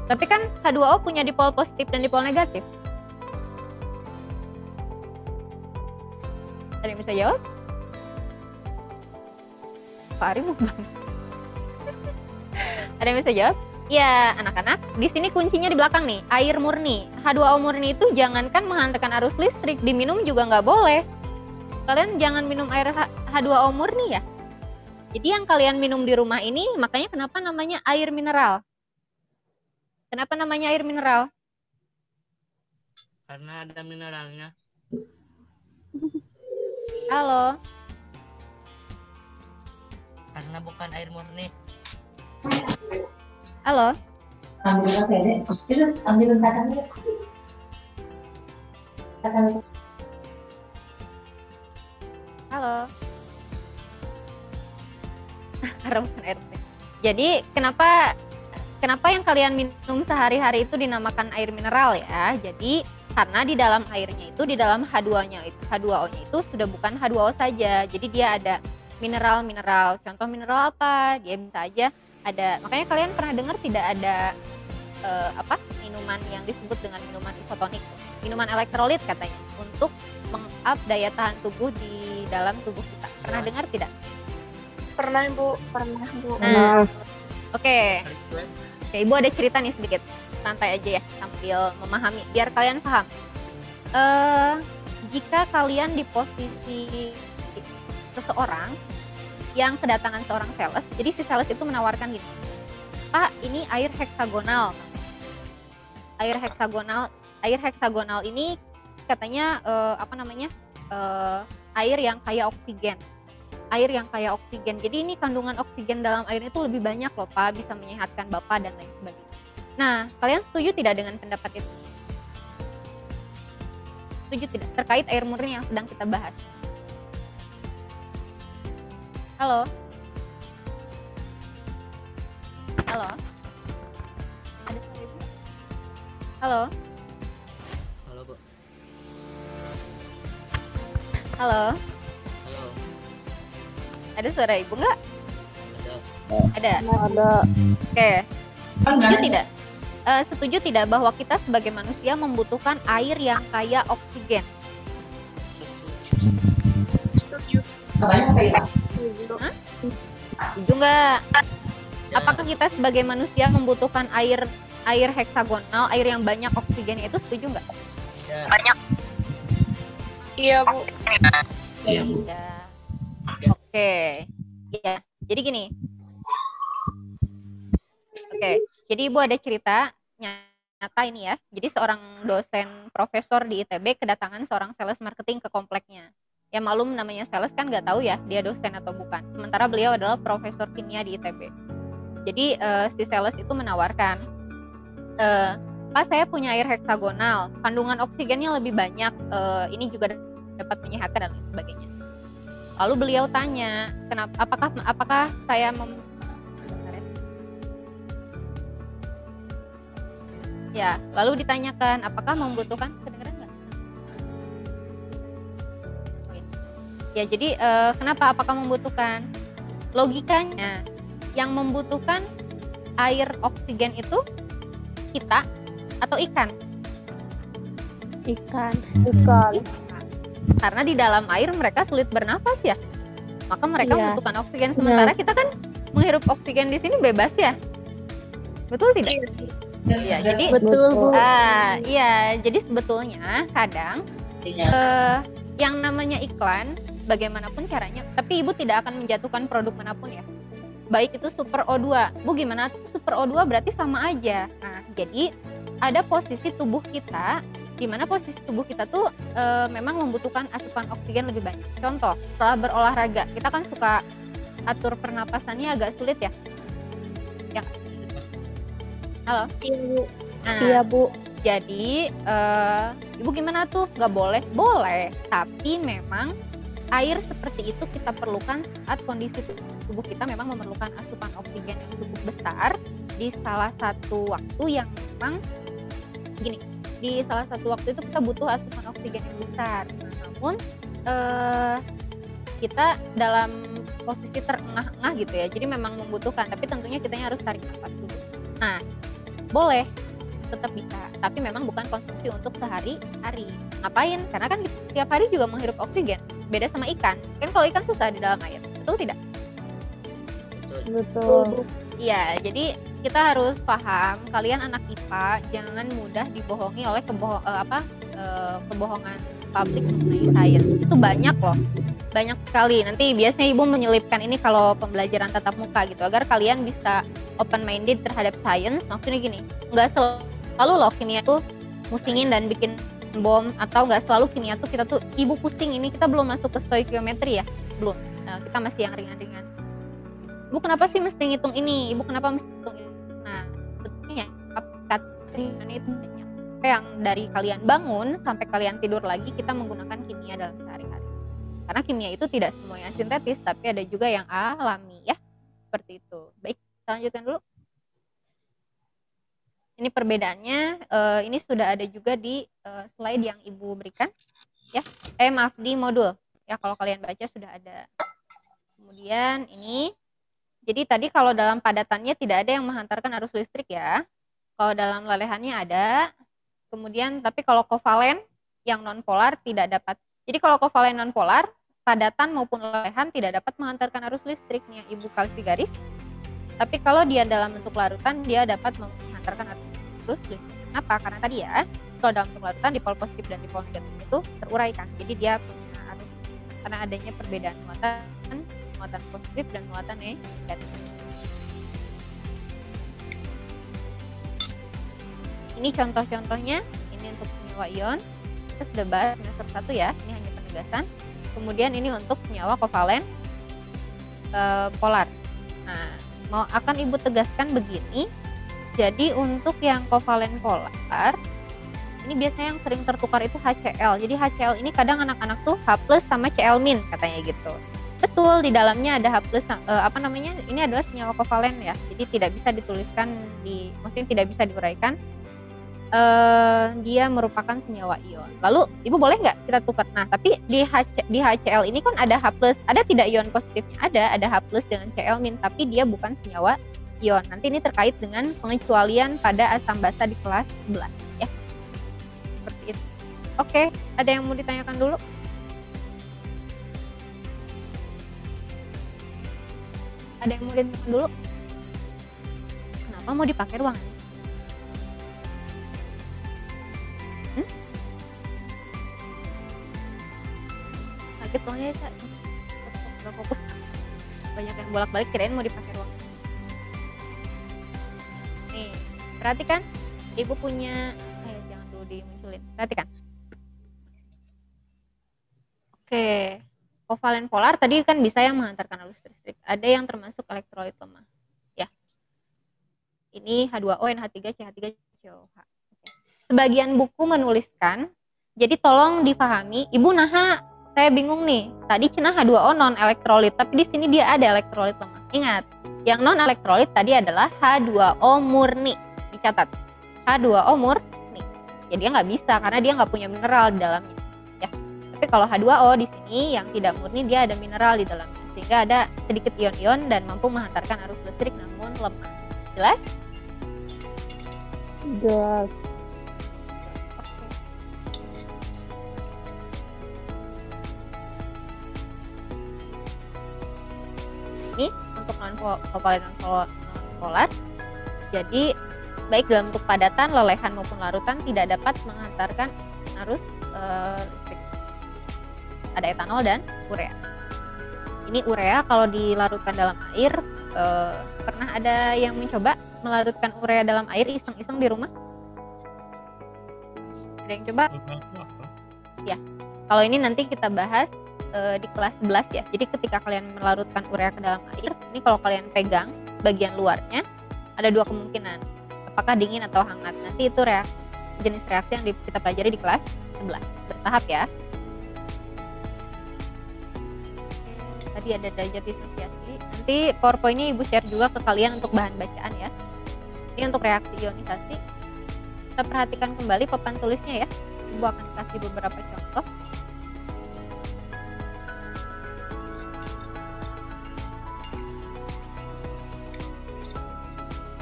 Tapi kan H2O punya dipol positif dan dipol negatif. Ada yang bisa jawab? Pak Ari mau banget. Ada yang bisa jawab? Ya, anak-anak, di sini kuncinya di belakang nih, air murni. H2O murni itu jangankan menghantarkan arus listrik, diminum juga nggak boleh. Kalian jangan minum air H2O murni ya. Jadi yang kalian minum di rumah ini, makanya kenapa namanya air mineral? Kenapa namanya air mineral? Karena ada mineralnya. Halo. Karena bukan air murni. Halo. Ambil kacangnya. Halo. Karena bukan air teh. Jadi kenapa yang kalian minum sehari-hari itu dinamakan air mineral ya? Jadi karena di dalam airnya itu, di dalam H2-nya itu, H2O-nya itu sudah bukan H2O saja. Jadi dia ada mineral-mineral. Contoh mineral apa? Dia bisa aja ada. Makanya kalian pernah dengar tidak ada minuman yang disebut dengan minuman isotonik, minuman elektrolit katanya, untuk meng-up daya tahan tubuh di dalam tubuh kita. Pernah dengar tidak? Pernah, Bu. Nah, oke. Oke, Ibu ada cerita nih sedikit. Santai aja ya, sambil memahami, biar kalian paham. Jika kalian di posisi seseorang yang kedatangan seorang sales, jadi si sales itu menawarkan gini, Pak, ini air heksagonal. Air heksagonal ini katanya air yang kaya oksigen. Air yang kaya oksigen. Jadi ini kandungan oksigen dalam air itu lebih banyak loh Pak, bisa menyehatkan Bapak dan lain sebagainya. Nah, kalian setuju tidak dengan pendapat itu? Setuju tidak? Terkait air murni yang sedang kita bahas. Halo? Halo? Ada suara ibu? Halo? Halo, Bu. Halo? Halo. Ada suara ibu nggak? Ada. Ada? Oke. Setuju tidak? Setuju tidak bahwa kita sebagai manusia membutuhkan air yang kaya oksigen? Setuju. Setuju nggak? Apakah kita sebagai manusia membutuhkan air heksagonal, air yang banyak oksigennya itu, setuju nggak? Ya. Iya, Bu. Iya. Oke. Iya. Jadi gini. Oke. Jadi Ibu ada cerita nyata ini ya. Jadi seorang dosen profesor di ITB kedatangan seorang sales marketing ke kompleknya. Ya maklum namanya sales kan nggak tahu ya dia dosen atau bukan. Sementara beliau adalah profesor kimia di ITB. Jadi si sales itu menawarkan, Pak, saya punya air heksagonal, kandungan oksigennya lebih banyak, ini juga dapat menyehatkan dan lain sebagainya. Lalu beliau tanya, apakah saya ya, lalu ditanyakan apakah membutuhkan, kedengeran nggak? Ya, jadi kenapa? Apakah membutuhkan? Logikanya, yang membutuhkan air oksigen itu kita atau ikan? Ikan. Karena di dalam air mereka sulit bernafas ya, maka mereka Iya. membutuhkan oksigen. Sementara kita kan menghirup oksigen di sini bebas ya, betul tidak? Iya, jadi Betul, Bu. iya, jadi sebetulnya kadang yang namanya iklan, bagaimanapun caranya, tapi Ibu tidak akan menjatuhkan produk manapun ya. Baik itu super O2, Bu gimana tuh super O2 berarti sama aja. Nah, jadi ada posisi tubuh kita, di mana posisi tubuh kita tuh memang membutuhkan asupan oksigen lebih banyak. Contoh, setelah berolahraga, kita kan suka atur pernapasannya agak sulit ya. Ya. Halo? Iya, Bu. Nah, Iya, Bu. jadi Ibu gimana tuh? Gak boleh? Boleh, tapi memang air seperti itu kita perlukan saat kondisi tubuh kita memang memerlukan asupan oksigen yang cukup besar di salah satu waktu yang memang gini, di salah satu waktu itu kita butuh asupan oksigen yang besar. Nah, namun kita dalam posisi terengah-engah gitu ya, jadi memang membutuhkan, tapi tentunya kitanya harus tarik nafas dulu. Nah, boleh, tetap bisa, tapi memang bukan konsumsi untuk sehari-hari. Ngapain? Karena kan setiap hari juga menghirup oksigen. Beda sama ikan. Kan kalau ikan susah di dalam air. Betul tidak? Betul. Iya, jadi kita harus paham, kalian anak IPA jangan mudah dibohongi oleh kebohongan publik mengenai sains. Itu banyak loh. Banyak sekali. Nanti biasanya Ibu menyelipkan ini kalau pembelajaran tatap muka gitu, agar kalian bisa open minded terhadap sains. Maksudnya gini, nggak selalu loh kimia tuh musingin dan bikin bom, atau nggak selalu kimia tuh kita tuh Ibu pusing. Ini kita belum masuk ke stoikiometri ya, belum. Nah, kita masih yang ringan-ringan. Ibu kenapa sih mesti ngitung ini? Ibu kenapa mesti ngitung ini? Nah, sebetulnya ringan itu banyak. Yang dari kalian bangun sampai kalian tidur lagi kita menggunakan kimia dalam sehari-hari. Karena kimia itu tidak semuanya sintetis, tapi ada juga yang alami ya, seperti itu. Baik, kita lanjutkan dulu. Ini perbedaannya, ini sudah ada juga di slide yang Ibu berikan, ya. Maaf, di modul, ya kalau kalian baca sudah ada. Kemudian ini, jadi tadi kalau dalam padatannya tidak ada yang menghantarkan arus listrik ya. Kalau dalam lelehannya ada. Kemudian, tapi kalau kovalen yang non polar tidak dapat. Jadi kalau kovalen non polar, padatan maupun lelehan tidak dapat menghantarkan arus listriknya, Ibu kasih garis. Tapi kalau dia dalam bentuk larutan, dia dapat menghantarkan arus listrik. Kenapa? Karena tadi ya, kalau dalam bentuk larutan dipol positif dan dipol negatif itu teruraikan. Jadi dia punya arus, karena adanya perbedaan muatan positif dan muatan negatif. Ini contoh-contohnya, ini untuk senyawa ion. Kita sudah bahas semester 1 ya, ini hanya penegasan. Kemudian ini untuk senyawa kovalen polar. Nah, akan Ibu tegaskan begini, Jadi untuk yang kovalen polar ini biasanya yang sering tertukar itu HCl. Jadi HCl ini kadang anak-anak tuh H+ sama Cl- katanya gitu. Betul, di dalamnya ada H+, ini adalah senyawa kovalen ya. Jadi tidak bisa dituliskan maksudnya tidak bisa diuraikan. Dia merupakan senyawa ion. Lalu Ibu boleh nggak kita tukar? Nah, tapi di HCl ini kan ada H+, ada tidak ion positifnya? Ada H+ dengan Cl-, tapi dia bukan senyawa ion. Nanti ini terkait dengan pengecualian pada asam basa di kelas 11 ya. Seperti itu. Oke, ada yang mau ditanyakan dulu? Ada yang mau ditanyakan dulu? Kenapa mau dipakai ruangan? Kaget soalnya ya, gak fokus. Banyak yang bolak-balik kirain mau dipakai ruangan. Nih, perhatikan. Ibu punya jangan dulu dimunculin. Perhatikan. Oke. Kovalen polar tadi kan bisa yang menghantarkan arus listrik. Ada yang termasuk elektrolit lemah. Ya. Ini H2O, NH3, CH3, COH. Oke. Sebagian buku menuliskan, jadi tolong difahami, Ibu naha, saya bingung nih. Tadi cenah H2O non elektrolit, tapi di sini dia ada elektrolit lemah. Ingat, yang non elektrolit tadi adalah H2O murni. Dicatat. H2O murni. Ya dia nggak bisa karena dia nggak punya mineral di dalamnya. Ya. Tapi kalau H2O di sini yang tidak murni dia ada mineral di dalamnya, sehingga ada sedikit ion-ion dan mampu menghantarkan arus listrik namun lemah. Jelas? Jelas. Ini untuk non-kovalen non-polar. Jadi baik dalam bentuk padatan, lelehan maupun larutan tidak dapat menghantarkan arus listrik. Ada etanol dan urea. Ini urea kalau dilarutkan dalam air, pernah ada yang mencoba melarutkan urea dalam air iseng-iseng di rumah? Ada yang coba? Ya. Kalau ini nanti kita bahas di kelas 11 ya. Jadi ketika kalian melarutkan urea ke dalam air, ini kalau kalian pegang bagian luarnya ada dua kemungkinan. Apakah dingin atau hangat. Nanti itu jenis reaksi yang kita pelajari di kelas 11. Bertahap ya. Tadi ada derajat disosiasi. Nanti PowerPoint-nya Ibu share juga ke kalian untuk bahan bacaan ya. Ini untuk reaksi ionisasi. Kita perhatikan kembali papan tulisnya ya. Ibu akan kasih beberapa contoh.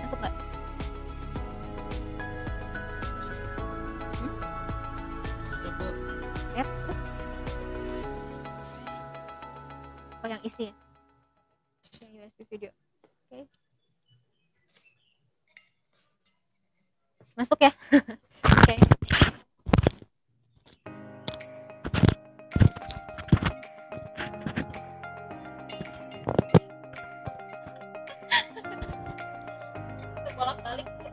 Masuk nggak? Masuk, Bu. Ya. Oh, yang isi ya? Yang USB video. Oke. Masuk ya? Oke. Bolak-balik, Bu.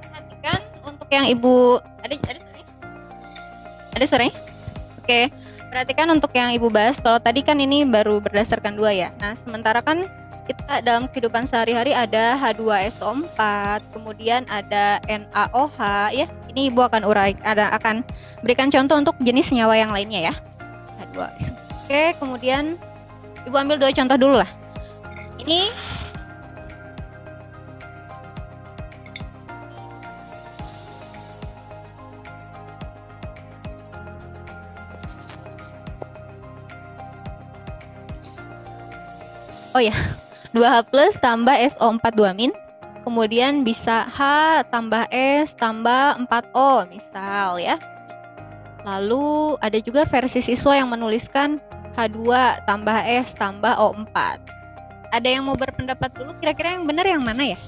Perhatikan untuk yang Ibu ada suaranya? Ada suaranya? Oke. Perhatikan untuk yang Ibu bahas, kalau tadi kan ini baru berdasarkan 2 ya. Nah, sementara kan kita dalam kehidupan sehari-hari ada H2SO4, kemudian ada NaOH ya. Ini Ibu akan akan berikan contoh untuk jenis senyawa yang lainnya ya. H2SO. Oke, kemudian Ibu ambil 2 contoh dulu lah. Ini oh ya, 2H+ tambah SO4 2-, kemudian bisa H tambah S tambah 4O misal ya. Lalu ada juga versi siswa yang menuliskan H2 tambah S tambah O4. Ada yang mau berpendapat dulu, kira-kira yang benar yang mana ya?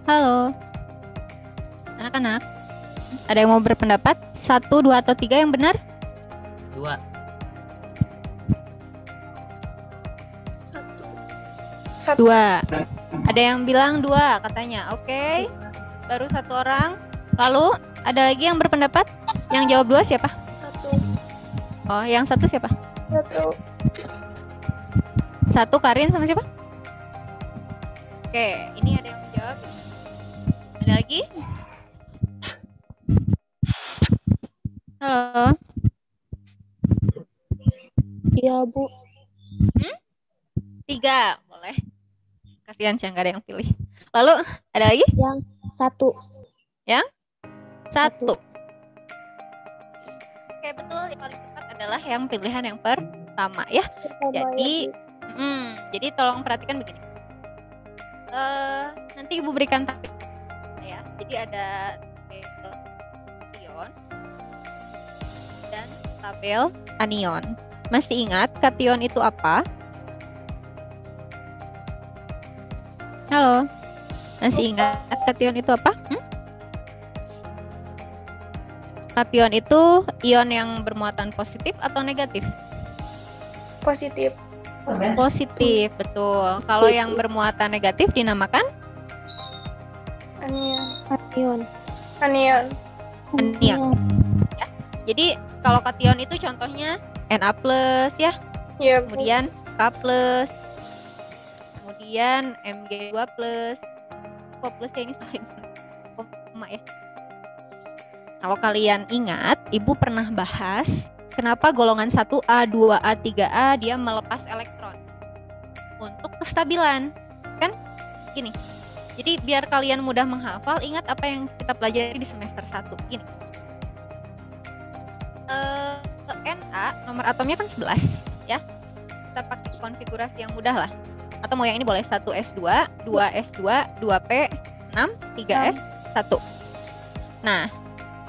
Halo anak-anak, ada yang mau berpendapat? 1, 2, atau 3 yang benar? 2. 2. Ada yang bilang 2 katanya. Oke. Baru 1 orang. Lalu ada lagi yang berpendapat? Yang jawab 2 siapa? 1. Oh, yang 1 siapa? Satu. 1 Karin sama siapa? Oke, ini ada yang menjawab. Ada lagi? Halo. Iya, Bu. 3, boleh. Kasihan sih nggak ada yang pilih. Lalu ada lagi? Yang 1. Yang 1. Satu. Oke, betul. Yang paling tepat adalah yang pilihan yang pertama ya. Jadi tolong perhatikan begini. Nanti Ibu berikan tabel ya. Jadi ada tabel kation dan tabel anion. Masih ingat kation itu apa? Halo. Masih ingat kation itu apa? Kation itu ion yang bermuatan positif atau negatif? Positif. Positif, betul. Kalau yang bermuatan negatif dinamakan Anion. Anion. anion. Ya. Jadi kalau kation itu contohnya Na+ ya, Iya, Bu. kemudian K+, kemudian Mg2+. Kok plus ya, ini salah koma ya. Kalau kalian ingat, Ibu pernah bahas kenapa golongan 1A, 2A, 3A dia melepas elektron untuk kestabilan. Kan gini. Jadi biar kalian mudah menghafal, ingat apa yang kita pelajari di semester 1. Gini. Na nomor atomnya kan 11 ya. Kita pakai konfigurasi yang mudah lah. Atau mau yang ini boleh 1s2, 2s2, 2p, 6, 3s1. Nah,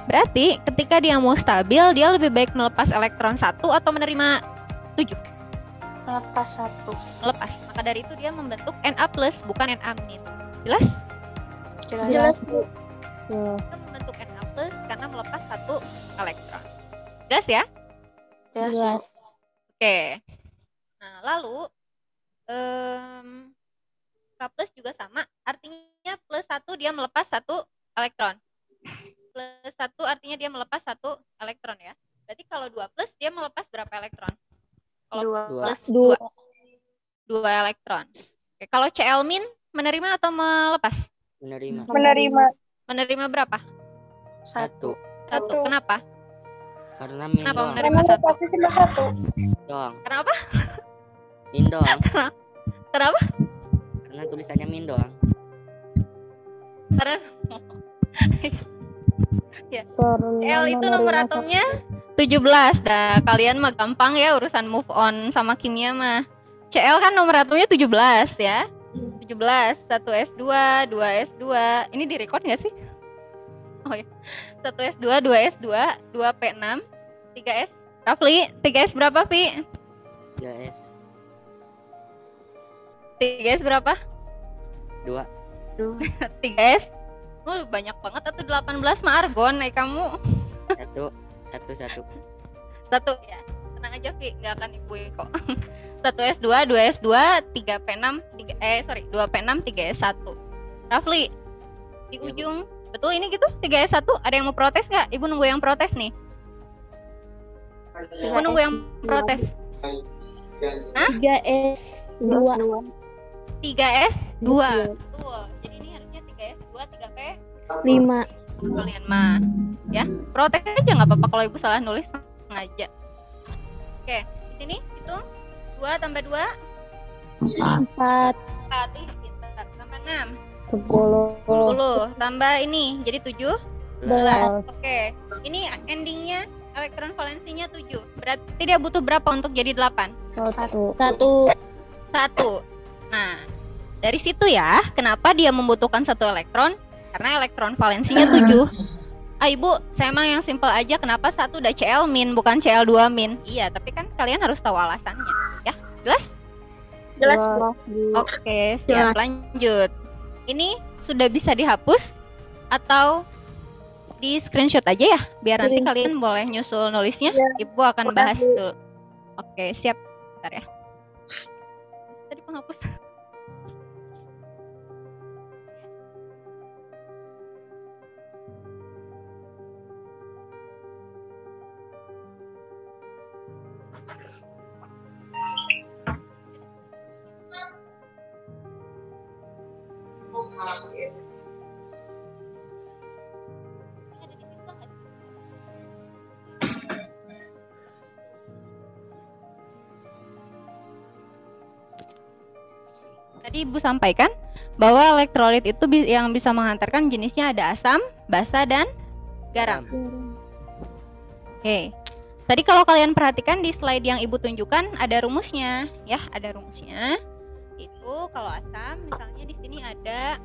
berarti ketika dia mau stabil, dia lebih baik melepas elektron 1 atau menerima 7? Melepas 1. Melepas. Maka dari itu dia membentuk Na+, bukan Na-. Jelas? Jelas. Bu. Dia membentuk Na+ karena melepas 1 elektron. Jelas ya? Jelas. Oke. Nah, lalu K+ juga sama. Artinya +1 dia melepas 1 elektron. +1 artinya dia melepas 1 elektron ya. Berarti kalau 2+ dia melepas berapa elektron? Kalau Dua. +2 2 elektron. Oke, kalau Cl- menerima atau melepas? Menerima. Menerima berapa? 1. 1. Kenapa? Karena min Kenapa doang. menerima 1? Doang. Kenapa? Min doang. Kenapa? Karena tulisannya min doang. Karena L itu nomor atomnya 17. Nah, kalian mah gampang ya urusan move on sama kimia mah. Cl kan nomor atomnya 17 ya. 17, 1s2, 2s2. Ini direcord nggak sih? Oh ya. 1s2, 2s2, 2p6, 3s. Rafli, 3s berapa, Pi? 3S. 3s berapa? 2. 3s. Oh, banyak banget atau 18 mah argon naik kamu. 1. 1 ya. Tenang aja, Vi, nggak akan ibu kok. 1s2, 2s2, 3p6, 2p6, 3s1. Rafli, di ujung betul ini gitu 3s1. Ada yang mau protes nggak? Ibu nunggu yang protes nih. Ibu nunggu yang protes. Hah? 3S2. 3s2. Betul. Jadi ini harusnya 3s2, 3p 5. kalian mah ya. Protes aja nggak apa-apa kalau ibu salah nulis sengaja. Oke, di sini hitung 2 tambah 2 4. 4 pintar. Tambah 6 10. 10 tambah ini jadi 17. 11. Oke, ini endingnya elektron valensinya 7. Berarti dia butuh berapa untuk jadi 8? 1. 1. Nah, dari situ ya, kenapa dia membutuhkan 1 elektron? Karena elektron valensinya 7. Ibu, saya mah yang simpel aja, kenapa 1 udah Cl- bukan Cl2-. Iya, tapi kan kalian harus tahu alasannya, ya. Jelas? Jelas, Bu. Oke, siap. Lanjut. Ini sudah bisa dihapus atau di screenshot aja ya, biar nanti Screenshot. kalian boleh nyusul nulisnya. Ibu akan Udah, bahas Bu. dulu. Oke, siap. Bentar ya. Tadi penghapus. Tadi Ibu sampaikan bahwa elektrolit itu yang bisa menghantarkan jenisnya ada asam, basa, dan garam. Oke. Tadi kalau kalian perhatikan di slide yang Ibu tunjukkan ada rumusnya, ya, ada rumusnya. Itu kalau asam, misalnya di sini ada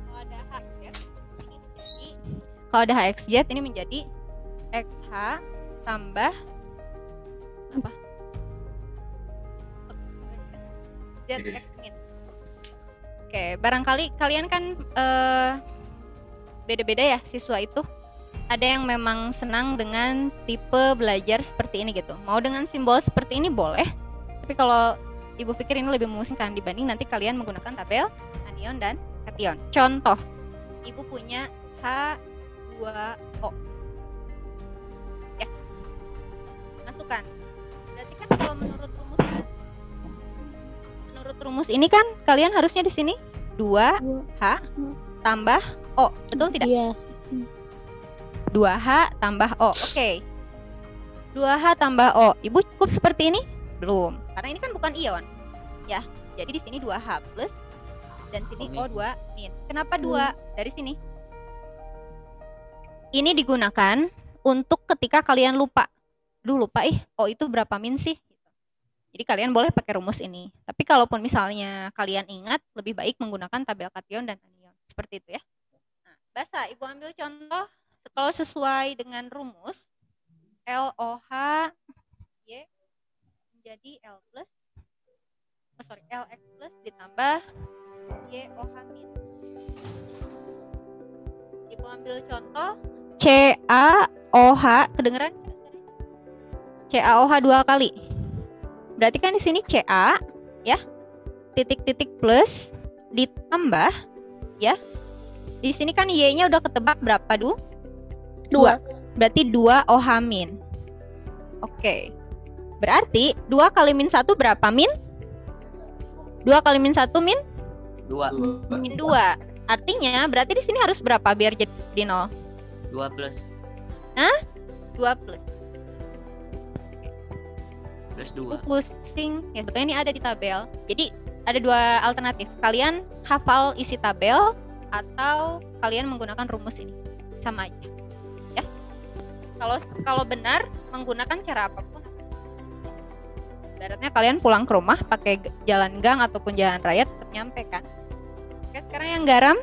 kalau ada HX, ini menjadi, kalau ada HXZ ini menjadi XH tambah apa? ZX min. Oke, barangkali kalian kan beda-beda ya siswa itu. Ada yang memang senang dengan tipe belajar seperti ini gitu. Mau dengan simbol seperti ini boleh. Tapi kalau Ibu pikir ini lebih memusingkan dibanding nanti kalian menggunakan tabel anion dan kation. Contoh, Ibu punya H2O. Ya. Masukkan. Berarti kan kalau menurut rumus ini kan kalian harusnya di sini 2H tambah O. Betul tidak? Iya. 2H tambah O. Oke. 2H tambah O. Ibu cukup seperti ini? Belum. Karena ini kan bukan ion. Ya. Jadi di sini 2H plus dan sini O2 min. Kenapa 2? Dari sini. Ini digunakan untuk ketika kalian lupa. Duh, lupa O itu berapa min sih? Jadi kalian boleh pakai rumus ini. Tapi kalaupun misalnya kalian ingat, lebih baik menggunakan tabel kation dan anion. Seperti itu ya. Nah, basa, Ibu ambil contoh. Kalau sesuai dengan rumus LOH Y menjadi LX plus ditambah YOH min. Ibu ambil contoh CaOH, kedengeran? CaOH 2 kali. Berarti kan di sini Ca ya. Titik-titik plus ditambah ya. Di sini kan Y-nya udah ketebak berapa, 2. Berarti 2 OH min. Oke. Berarti 2 kali min 1 berapa min? 2 kali min 1 min? 2. Min 2. Artinya berarti di sini harus berapa biar jadi 0? 2 plus. Hah? 2 plus. Plus 2. Pusing. Ya sebetulnya ini ada di tabel. Jadi ada 2 alternatif. Kalian hafal isi tabel atau kalian menggunakan rumus ini. Sama aja. Ya. Kalau benar menggunakan cara apapun. Ibaratnya kalian pulang ke rumah pakai jalan gang ataupun jalan raya tetap nyampe kan. Oke, sekarang yang garam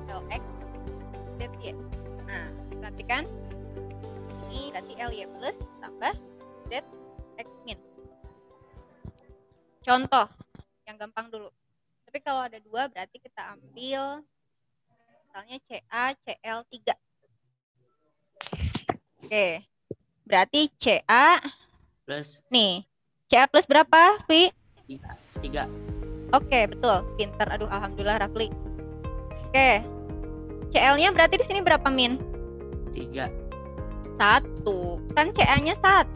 LX ZY. Nah, perhatikan. Ini berarti LY plus tambah ZX min. Contoh yang gampang dulu. Tapi kalau ada 2 berarti kita ambil misalnya CaCl3. Oke. Berarti Ca Plus. nih. Ca plus berapa, Vi? 3. Oke, betul. Pinter. Aduh, alhamdulillah Rafli. Oke. Cl-nya berarti di sini berapa min? 3. 1. Kan Ca-nya 1.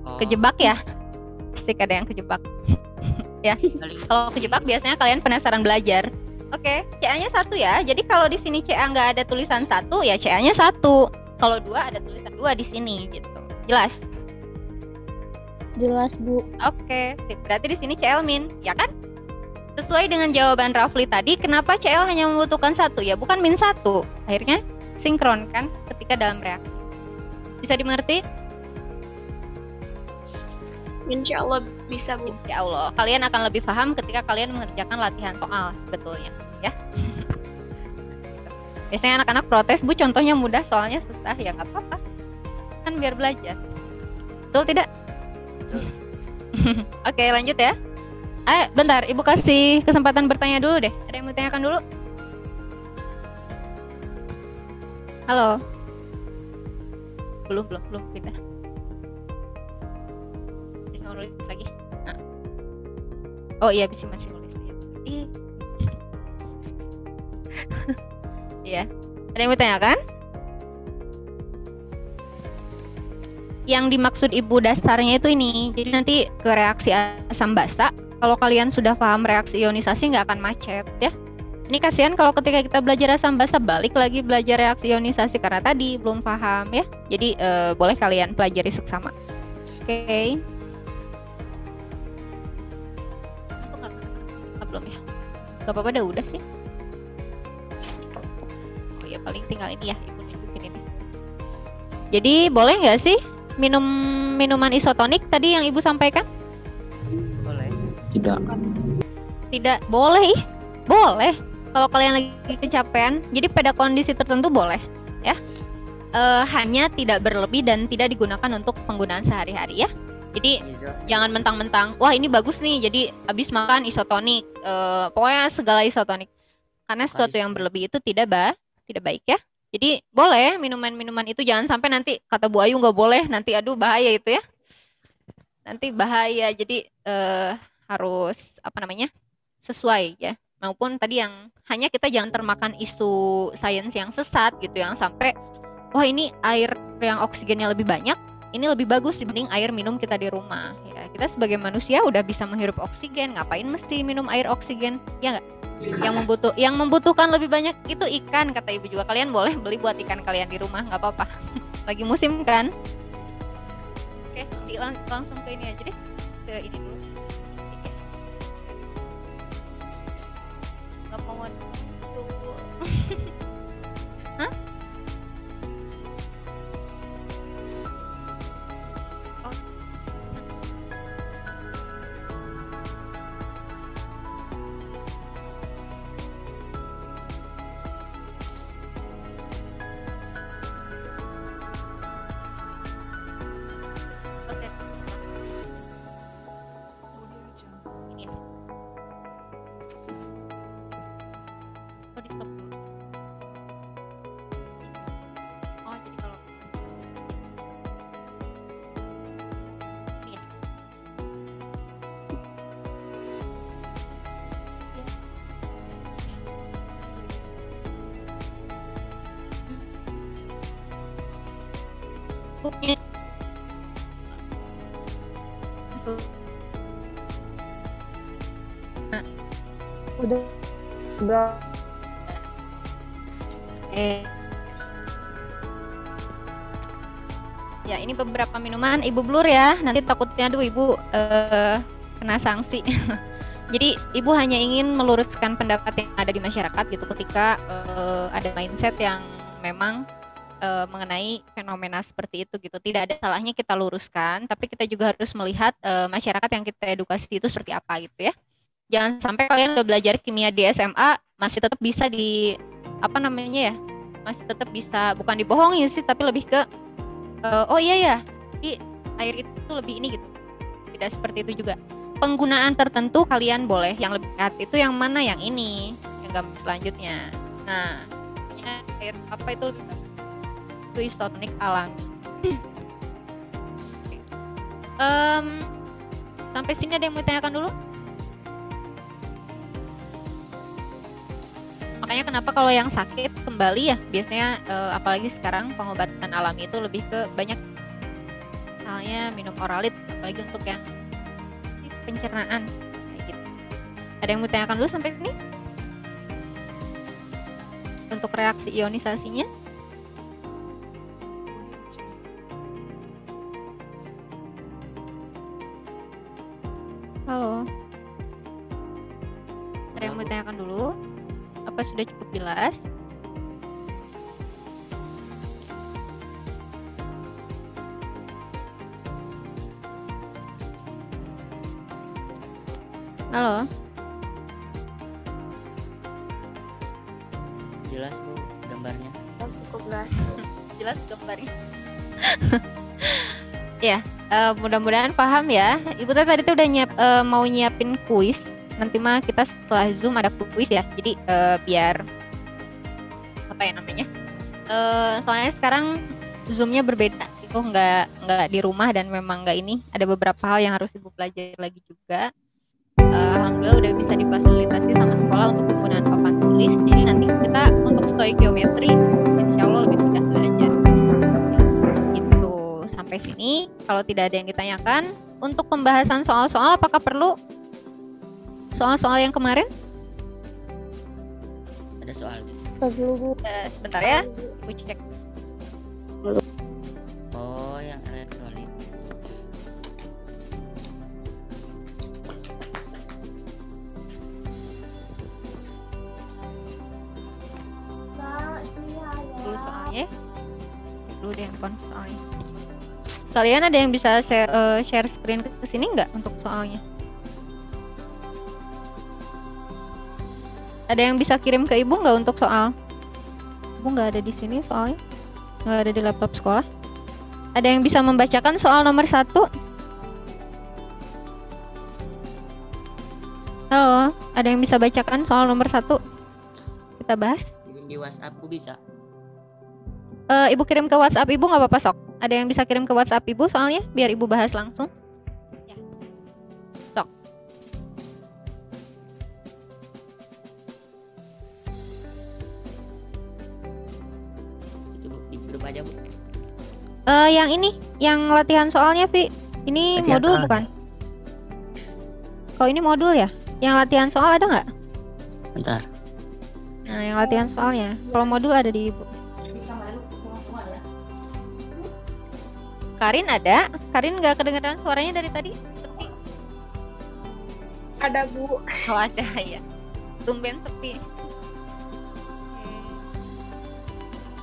Oh. Kejebak ya? Pasti ada yang kejebak. Ya. Kalau kejebak biasanya kalian penasaran belajar. Oke, Ca-nya 1 ya. Jadi kalau di sini Ca nggak ada tulisan 1, ya Ca-nya 1. Kalau 2 ada tulisan 2 di sini gitu. Jelas? Jelas, Bu. Oke, berarti di sini Cl min, ya kan? Sesuai dengan jawaban Rafli tadi, kenapa Cl hanya membutuhkan 1? Ya bukan min 1. Akhirnya sinkron kan ketika dalam reaksi. Bisa dimengerti? Insya Allah bisa, Bu. Insya Allah. Kalian akan lebih paham ketika kalian mengerjakan latihan soal sebetulnya, ya. Biasanya anak-anak protes, Bu contohnya mudah soalnya susah. Ya nggak apa-apa. Kan biar belajar. Betul tidak? Oke, lanjut ya. Bentar, Ibu kasih kesempatan bertanya dulu deh. Ada yang mau ditanyakan dulu? Halo. Belum pindah. Bisa nulis lagi. Nah. Oh iya, masih nulis ya. Iya. Ada yang mau ditanyakan? Yang dimaksud Ibu dasarnya itu ini. Jadi nanti ke reaksi asam basa, kalau kalian sudah paham reaksi ionisasi nggak akan macet ya. Ini kasihan kalau ketika kita belajar asam basa balik lagi belajar reaksi ionisasi karena tadi belum paham ya. Jadi boleh kalian pelajari seksama. Oke. Masuk nggak? Belum ya? Gak apa-apa dah udah sih. Oh ya paling tinggal ini ya, Ibu nunjukin ini. Jadi boleh nggak sih minum minuman isotonik tadi yang Ibu sampaikan? Boleh. Tidak boleh ih. Boleh. Kalau kalian lagi kecapean, jadi pada kondisi tertentu boleh ya. Hanya tidak berlebih dan tidak digunakan untuk penggunaan sehari-hari ya. Jadi jangan mentang-mentang wah ini bagus nih jadi habis makan isotonik. Pokoknya segala isotonik. Karena sesuatu yang berlebih itu tidak baik ya. Jadi boleh minuman-minuman itu, jangan sampai nanti kata Bu Ayu nggak boleh, nanti aduh bahaya itu ya. Nanti bahaya. Jadi harus sesuai ya. Maupun tadi yang hanya kita jangan termakan isu sains yang sesat gitu, yang sampai wah ini air yang oksigennya lebih banyak, ini lebih bagus dibanding air minum kita di rumah ya. Kita sebagai manusia udah bisa menghirup oksigen, ngapain mesti minum air oksigen ya nggak? Yang membutuhkan lebih banyak itu ikan, kata Ibu juga. Kalian boleh beli buat ikan kalian di rumah, nggak apa-apa. Lagi musim kan. Oke, langsung ke ini aja deh, ke ini dulu. Nggak mau tunggu. Hah? Oh. Oke. Ini ya. Oh, di stop dulu. Oh, jadi kalau ini ya. Buknya. Udah berapa? Ya, ini beberapa minuman Ibu blur ya. Nanti takutnya aduh Ibu kena sanksi. Jadi Ibu hanya ingin meluruskan pendapat yang ada di masyarakat gitu ketika ada mindset yang memang mengenai fenomena seperti itu gitu. Tidak ada salahnya kita luruskan, tapi kita juga harus melihat masyarakat yang kita edukasi itu seperti apa gitu ya. Jangan sampai kalian udah belajar kimia di SMA masih tetap bisa masih tetap bisa, bukan dibohongi sih, tapi lebih ke oh iya ya, di air itu lebih ini gitu. Tidak seperti itu juga. Penggunaan tertentu kalian boleh, yang lebih sehat itu yang mana, yang ini, yang gambar selanjutnya. Nah, air apa itu lebih baik? Itu isotonik alami. Sampai sini ada yang mau ditanyakan dulu? Makanya kenapa kalau yang sakit kembali ya biasanya apalagi sekarang pengobatan alami itu lebih ke banyak misalnya minum oralit, apalagi untuk yang pencernaan kayak gitu. Ada yang mau ditanyakan dulu sampai sini? Untuk reaksi ionisasinya? Halo. Ada yang mau ditanyakan dulu? Apa sudah cukup jelas? Halo. Jelas Bu gambarnya. Cukup jelas. Jelas gambarnya. Ya, mudah-mudahan paham ya. Ibu tadi tuh udah mau nyiapin kuis. Nanti mah kita setelah Zoom ada kuis ya. Jadi biar apa ya namanya? Soalnya sekarang Zoom-nya berbeda. Itu nggak di rumah dan memang nggak ini. Ada beberapa hal yang harus Ibu pelajari lagi juga. Alhamdulillah udah bisa difasilitasi sama sekolah untuk penggunaan papan tulis. Jadi nanti kita untuk stoikiometri insya Allah lebih mudah belajar. Ya, gitu. Sampai sampai sini. Kalau tidak ada yang ditanyakan, untuk pembahasan soal-soal apakah perlu soal-soal yang kemarin? Ada soal. Perlu Bu. Sebentar ya, aku cek. Oh, yang elektronik. Dulu soalnya. Cek dulu di handphone soalnya. Kalian ada yang bisa share screen ke sini nggak untuk soalnya? Ada yang bisa kirim ke ibu nggak untuk soal? Ibu nggak ada di sini soalnya, nggak ada di laptop sekolah. Ada yang bisa membacakan soal nomor 1? Halo, ada yang bisa bacakan soal nomor 1? Kita bahas. Kirim di WhatsApp ku bisa. Ibu kirim ke WhatsApp ibu nggak apa-apa sok. Ada yang bisa kirim ke WhatsApp ibu soalnya, biar ibu bahas langsung. Ya. Sok. Itu Bu, di grup aja Bu. Yang ini, yang latihan soalnya, Pi. Ini Latihan modul soal. bukan? Kalau ini modul ya? Yang latihan soal ada nggak? Bentar. Nah, yang latihan soalnya. Kalau modul ada di ibu. Karin ada? Karin nggak kedengeran suaranya dari tadi? Sepi. Ada Bu. Oh ada ya. Tumben sepi. Oke.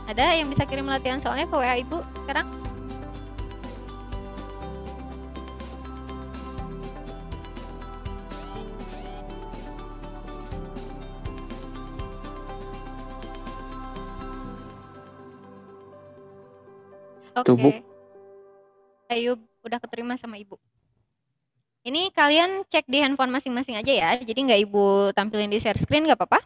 Ada yang bisa kirim latihan soalnya ke WA ibu sekarang? Oke. Ayub udah keterima sama ibu. Ini kalian cek di handphone masing-masing aja ya. Jadi nggak ibu tampilin di share screen nggak apa-apa?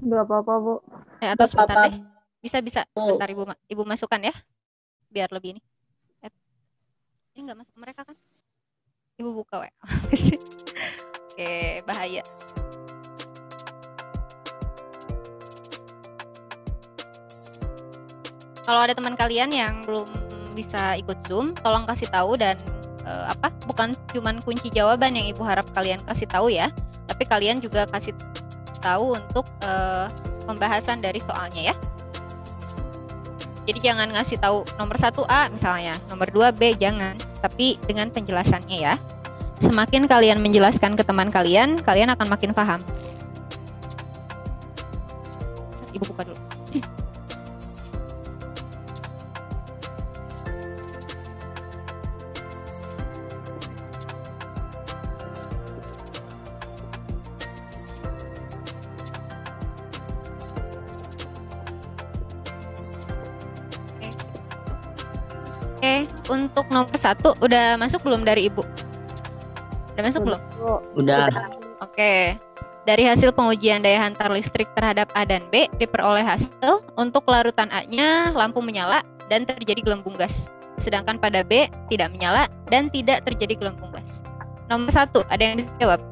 Nggak apa-apa Bu. Atau sebentar deh. Bisa sebentar ibu masukkan ya. Biar lebih ini. Ini nggak masuk ke mereka kan? Ibu buka WA. Oke, bahaya. Kalau ada teman kalian yang belum bisa ikut Zoom, tolong kasih tahu dan bukan cuman kunci jawaban yang ibu harap kalian kasih tahu ya, tapi kalian juga kasih tahu untuk pembahasan dari soalnya ya. Jadi jangan ngasih tahu nomor 1 A misalnya, nomor 2 B jangan, tapi dengan penjelasannya ya. Semakin kalian menjelaskan ke teman kalian, kalian akan makin paham. Ibu buka dulu. Oke, untuk nomor 1 udah masuk belum dari ibu? Udah masuk belum? Udah. Oke. Dari hasil pengujian daya hantar listrik terhadap A dan B diperoleh hasil untuk larutan A-nya lampu menyala dan terjadi gelembung gas. Sedangkan pada B tidak menyala dan tidak terjadi gelembung gas. Nomor 1, ada yang bisa jawab?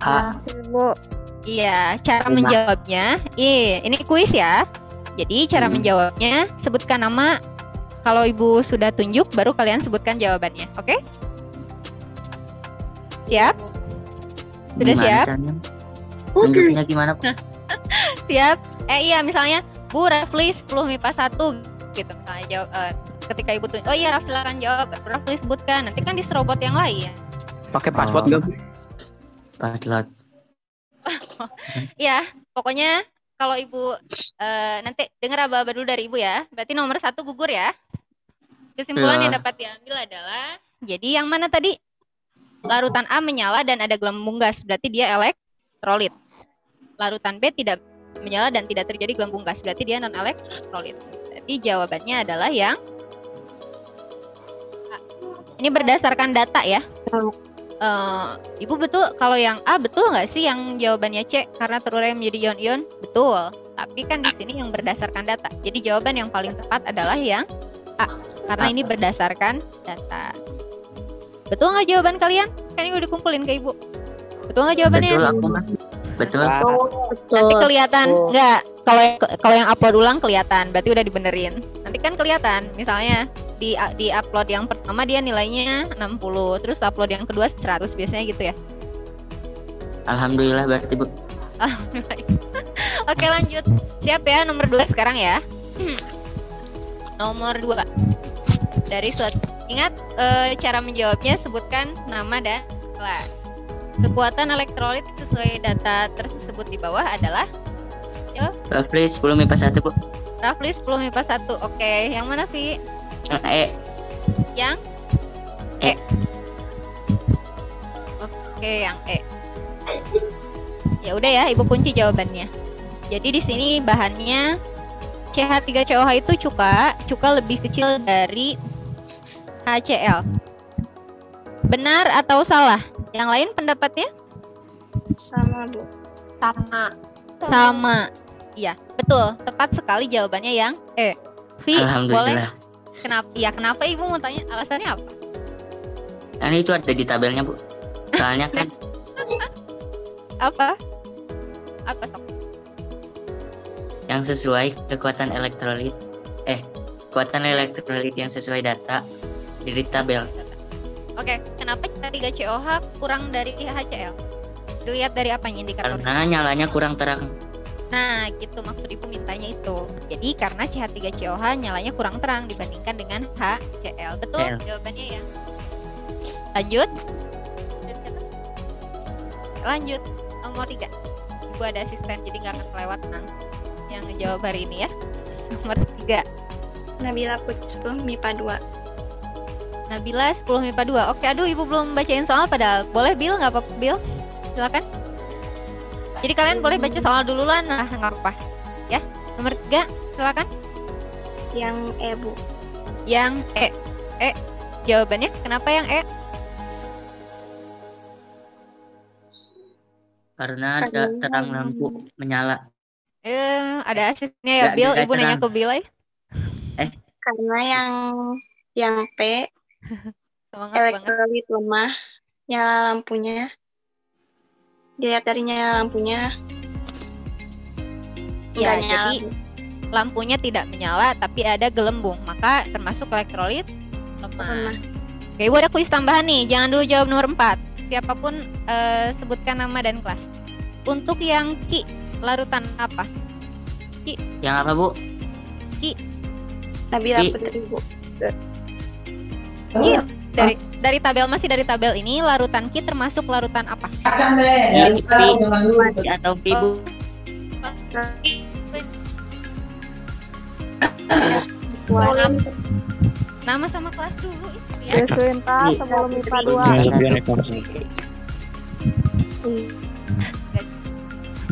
A. Bu. Iya, cara Lima. menjawabnya. Ini kuis ya. Jadi cara menjawabnya, sebutkan nama. Kalau ibu sudah tunjuk, baru kalian sebutkan jawabannya. Oke? Siap? Sudah Gimana siap? caranya? Tunjuknya gimana Bu? Siap? Iya, misalnya Bu Rafli 10 MIPA 1 gitu misalnya jawab. Ketika ibu tunjuk, oh iya Rafli silakan jawab. Rafli sebutkan. Nanti kan diserobot yang lain. Pakai password nggak Bu? Password. Iya, pokoknya kalau ibu nanti dengar aba-aba dulu dari ibu ya. Berarti nomor 1 gugur ya. Kesimpulan yang dapat diambil adalah, jadi yang mana tadi? Larutan A menyala dan ada gelembung gas, berarti dia elektrolit. Larutan B tidak menyala dan tidak terjadi gelembung gas, berarti dia non elektrolit. Berarti jawabannya adalah yang A. Ini berdasarkan data ya. Ibu betul kalau yang A betul nggak sih yang jawabannya C karena terurai menjadi ion-ion? Betul. Tapi kan di sini yang berdasarkan data. Jadi jawaban yang paling tepat adalah yang A karena ini berdasarkan data. Betul nggak jawaban kalian? Kan ini udah dikumpulin ke ibu. Betul nggak jawabannya? Betul aku mah. Betul. Nanti kelihatan nggak? Kalau yang upload ulang kelihatan. Berarti udah dibenerin. Nanti nanti kan kelihatan. Misalnya di upload yang pertama dia nilainya 60, terus upload yang kedua 100 biasanya gitu ya. Alhamdulillah berarti Bu. Oke, lanjut. Siap ya, nomor 2 sekarang ya. Nomor 2. Dari suatu, ingat cara menjawabnya, sebutkan nama dan kelas. Kekuatan elektrolit sesuai data tersebut di bawah adalah Rafli 10 MIPA 1 Bu. Rafli 10 MIPA 1. Oke, yang mana Vi? Yang E. Yang E. Oke, yang E. Ya udah ya, Ibu kunci jawabannya. Jadi di sini bahannya CH3COH itu cuka lebih kecil dari HCl. Benar atau salah? Yang lain pendapatnya? Sama, Bu. Sama. Iya, betul. Tepat sekali jawabannya yang E. Vi, boleh? Alhamdulillah. Kenapa Ibu mau tanya? Alasannya apa? Kan itu ada di tabelnya Bu. Soalnya kan Apa sok? yang sesuai kekuatan elektrolit kekuatan elektrolit yang sesuai data di tabel. Oke, kenapa CH3COH kurang dari HCl? Dilihat dari apanya indikatornya? Karena nyalanya kurang terang. Nah, gitu maksud Ibu mintanya itu. Jadi karena CH3COH nyalanya kurang terang dibandingkan dengan HCl. Betul HCl. jawabannya ya. Lanjut. Lanjut. Nomor 3. Ibu ada asisten jadi nggak akan kelewat yang ngejawab hari ini ya. Nomor 3. Nabila Putri 10 MIPA 2. Nabila 10 MIPA 2. Oke, aduh Ibu belum bacain soal padahal. Boleh Bil, nggak apa-apa Bil. Silakan. Jadi kalian boleh baca soal duluan, nah nggak apa-apa. Ya. Nomor 3, silakan. Yang E, Bu. Yang E. Jawabannya kenapa yang E? Karena ada terang lampu menyala. Ada asistennya ya, Nggak Bil. ada Ibu nanya terang. ke Bil ya. Karena yang P Semangat banget. elektrolit lemah, nyala lampunya. Dilihat dari nyala lampunya. Ya, nggak nyala. jadi lampunya tidak menyala tapi ada gelembung, maka termasuk elektrolit lemah. Lemah. Oke, Ibu ada kuis tambahan nih. Jangan dulu jawab nomor 4. Siapapun sebutkan nama dan kelas. Untuk yang Ki, larutan apa? Yang apa Bu? Nabila Ki. Putri, Bu. Ki, dari tabel, masih dari tabel ini, larutan Ki termasuk larutan apa? Kacang deh. Atau Pi Bu? Nama sama kelas dulu itu ya. Deswinta sebelum MIPA 2.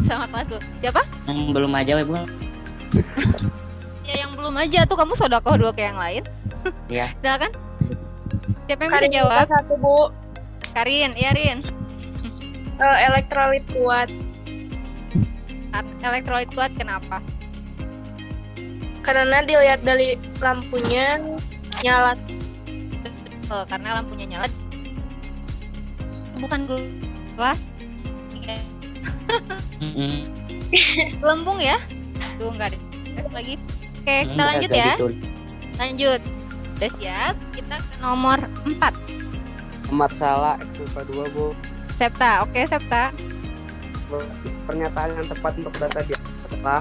Sama kelas dulu. Siapa? Yang belum aja Bu. Ya yang belum aja tuh, kamu sodakoh dulu ke yang lain. Iya. Silakan. Siapa yang bisa jawab? Satu, Bu. Karin, iya Rin. Elektrolit kuat. Elektrolit kuat kenapa? Karena dilihat dari lampunya nyala. Karena lampunya nyala. Bukan lah. Gelembung ya? Tuh enggak deh. Lagi. Oke, kita lanjut ya. Lanjut. Udah siap? Kita ke nomor 4. Amat salah X-MIPA 2 Bu. Septa. Oke, Septa. Pernyataan yang tepat untuk data di adalah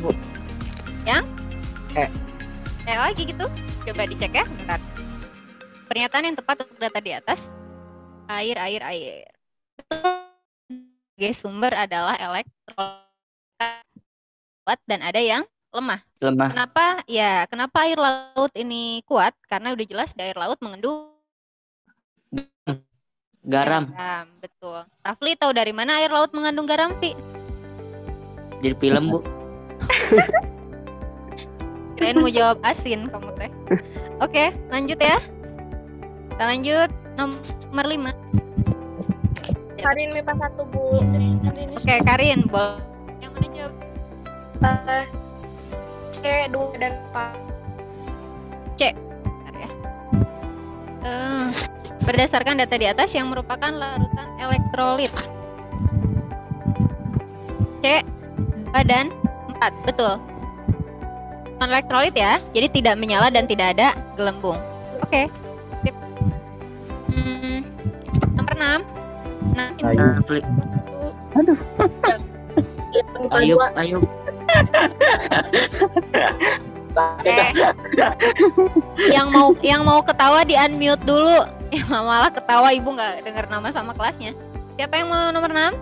Bu. Lagi gitu. Coba dicek ya, bentar. Pernyataan yang tepat untuk data di atas. Air. Sebagai sumber adalah elektrolit kuat dan ada yang lemah. Kenapa? Ya, kenapa air laut ini kuat? Karena udah jelas di air laut mengandung Garam. Betul. Rafli tahu dari mana air laut mengandung garam, Pi? Di film Bu. Kirain mau jawab asin kamu teh. Oke, lanjut ya. Kita lanjut nomor 5. Karin MIPA 1, Bu. Oke, Karin, boleh. Yang mana jawab? C, 2 dan 4. Bentar ya. Berdasarkan data di atas yang merupakan larutan elektrolit. C, 2 dan 4, betul. Non elektrolit ya. Jadi tidak menyala dan tidak ada gelembung. Oke. Sip. Nomor 6. Nah, Rafli. Ayub, Ayub. yang mau ketawa di unmute dulu. Ya malah ketawa ibu nggak dengar nama sama kelasnya. Siapa yang mau nomor 6?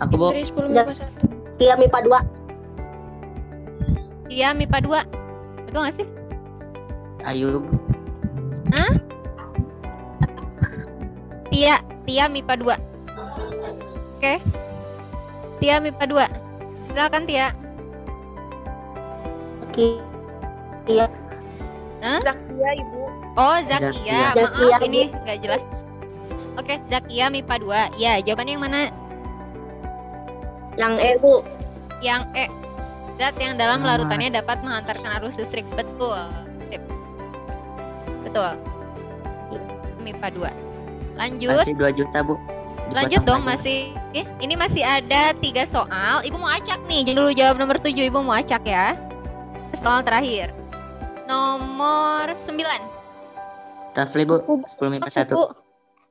Aku, Bu. Dari 10 MIPA 1. Kia MIPA 2. Iya, MIPA 2. Betul nggak sih? Ayub. Tia MIPA 2. Oke. Tia MIPA 2. Silakan Tia. Iya. Zakia, Ibu. Oh, Zakia. Maaf, Zakia. ini nggak jelas. Oke, Zakia MIPA 2. Ya, jawabannya yang mana? Yang E, Bu. Yang E. Zat yang dalam larutannya dapat menghantarkan arus listrik. Betul. Sip. Betul. MIPA 2. Lanjut. Masih 2 juta, Bu. Lanjut Dipotong dong, aja. masih. Ini masih ada 3 soal. Ibu mau acak nih. Jangan dulu jawab nomor 7. Ibu mau acak ya. Soal terakhir. Nomor 9. Rafli, Bu. 10 MIPA 1. Bu,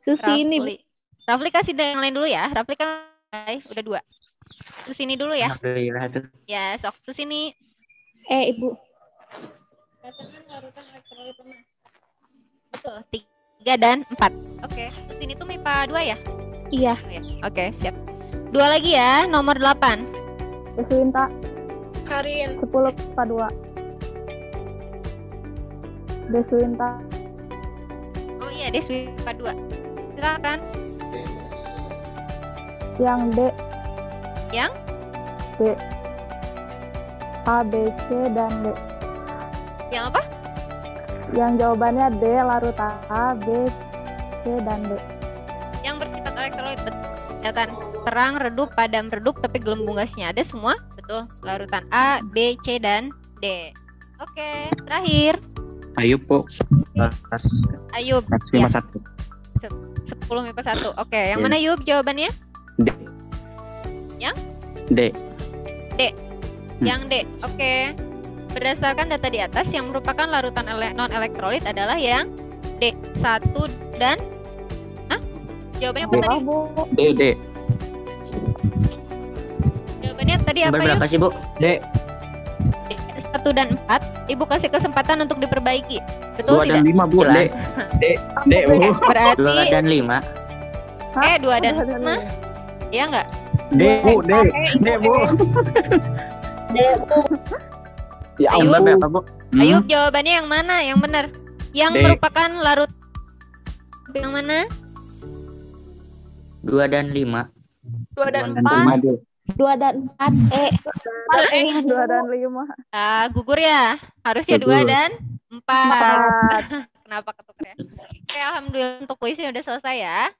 Susi ini. Rafli. Rafli kasih yang lain dulu ya. Rafli kan udah 2. Terus ini dulu ya. Alhamdulillah tuh. Ya, sok terus ini. Ibu. Betul. 3 dan 4. Oke. Terus ini tuh MIPA 2 ya? Iya. Oh, ya. Oke, siap. 2 lagi ya, nomor 8. Deswinta Karin. 10 MIPA 2. Deswinta Oh iya, Deswi MIPA 2. Silakan. yang D. Yang? D. A, B, C, dan D. Yang apa? Yang jawabannya D, larutan A, B, C, dan D. Yang bersifat elektrolit. Kelihatan terang, redup, padam, redup, tapi gelembung gasnya ada semua. Betul. Larutan A, B, C, dan D. Oke, terakhir. Ayub, Bu. Ayub. MIPA Ya, 1. 10 MIPA 1. Oke, yang Iya. mana Yub jawabannya? D. Yang? D. Yang D. Oke. Berdasarkan data di atas, yang merupakan larutan non-elektrolit adalah yang D. 1 dan... Jawabannya apa D. tadi? Bu. D. D. Jawabannya tadi apa Nomor Yub? berapa sih, Bu? D. 1 dan 4. Ibu kasih kesempatan untuk diperbaiki. Betul 2 dan tidak? 5, Bu. D. D. D, Bu. Berarti 2 dan 5. 2 dan Udah, 5. Iya enggak? D, Bu. D. D, Bu. D, Bu. Ya Ayub. Nomor berapa, Bu? Ayub jawabannya yang mana? Yang benar. Yang D. merupakan larut yang mana? 2 dan 5. 2 dan 4. 5, Bu. 2 dan 4. 2 dan 5. Gugur ya. Harusnya Gugur. 2 dan 4. 4. Kenapa ketuker ya? Oke, alhamdulillah untuk kuisnya udah selesai ya.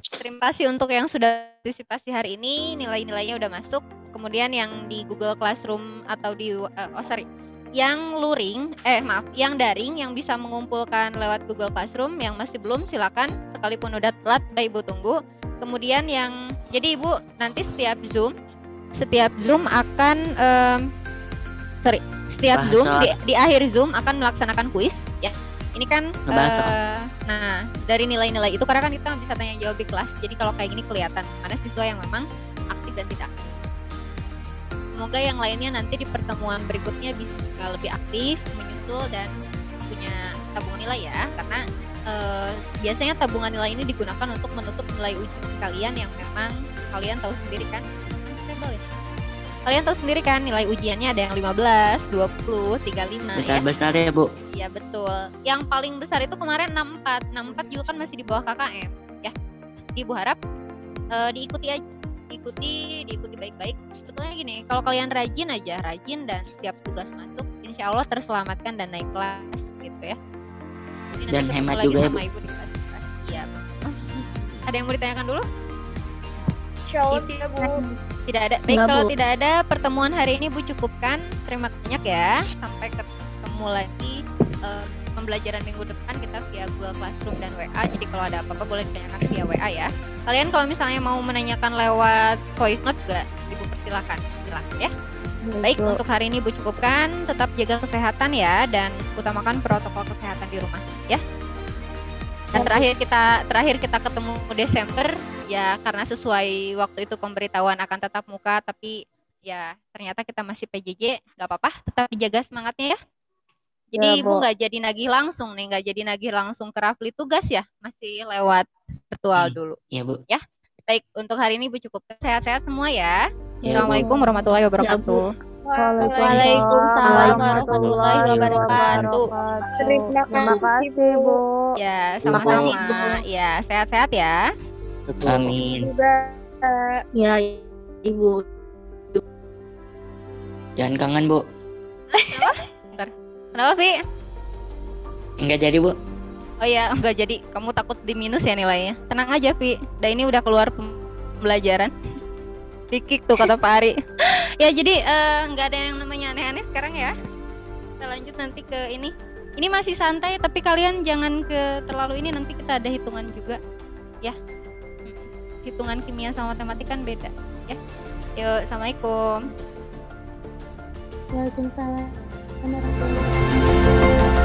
Terima kasih untuk yang sudah partisipasi hari ini. Nilai-nilainya udah masuk. Kemudian yang di Google Classroom atau di yang luring, yang daring yang bisa mengumpulkan lewat Google Classroom, yang masih belum silakan, sekalipun udah telat udah Ibu tunggu. Kemudian yang jadi Ibu nanti setiap Zoom akan setiap Bahasa. Zoom di akhir Zoom akan melaksanakan kuis ya. Ini kan nah dari nilai-nilai itu karena kan kita bisa tanya jawab di kelas. Jadi kalau kayak gini kelihatan mana siswa yang memang aktif dan tidak aktif. Semoga yang lainnya nanti di pertemuan berikutnya bisa lebih aktif, menyusul dan punya tabungan nilai ya. Karena biasanya tabungan nilai ini digunakan untuk menutup nilai ujian kalian yang memang kalian tahu sendiri kan. Kalian tahu sendiri kan nilai ujiannya ada yang 15, 20, 35 ya. Besar-besar ya, Bu. Iya betul. Yang paling besar itu kemarin 64. 64 juga kan masih di bawah KKM ya. Ibu harap diikuti aja. Diikuti baik-baik. Sebetulnya gini, kalau kalian rajin dan setiap tugas masuk, insya Allah terselamatkan dan naik kelas gitu ya. Jadi Dan nanti hemat ketemu lagi juga ya, sama Bu. Ibu di kelas. Iya. Ada yang mau ditanyakan dulu? Insyaallah tidak, Bu. Tidak ada. Baik, Enggak, kalau Bu. tidak ada pertemuan hari ini Bu cukupkan. Terima kasih banyak ya. Sampai ketemu lagi pembelajaran minggu depan kita via Google Classroom dan WA. Jadi kalau ada apa-apa boleh ditanyakan via WA ya. Kalian kalau misalnya mau menanyakan lewat voice note juga Ibu persilakan. Silakan ya. Baik, untuk hari ini Bu cukupkan. Tetap jaga kesehatan ya, dan utamakan protokol kesehatan di rumah ya. Dan terakhir kita ketemu Desember ya, karena sesuai waktu itu pemberitahuan akan tatap muka, tapi ya ternyata kita masih PJJ, nggak apa-apa, tetap dijaga semangatnya ya. Jadi Ya, Ibu Bu. nggak jadi nagih langsung ke Rafli tugas ya, masih lewat virtual dulu. Iya Bu. Ya, baik, untuk hari ini Bu cukup. Sehat-sehat semua ya. Ya, Bu. Assalamualaikum warahmatullahi wabarakatuh. Waalaikumsalam warahmatullahi wabarakatuh. Terima kasih, Bu. Ya, Terima kasih, sama-sama. Ya, sehat-sehat ya. Amin. Ya, Ibu. Jangan kangen Bu. Kenapa, Vi? Enggak jadi Bu. Oh ya, enggak jadi. Kamu takut di minus ya nilainya. Tenang aja, Vi. Dan ini udah keluar pembelajaran. Dikik tuh kata Pak Ari. Ya, jadi nggak ada yang namanya aneh-aneh sekarang ya. Kita lanjut nanti ke ini. Ini masih santai, tapi kalian jangan ke terlalu ini, nanti kita ada hitungan juga. Ya. Hitungan kimia sama matematika kan beda, ya. Yuk, assalamualaikum. Waalaikumsalam warahmatullahi wabarakatuh.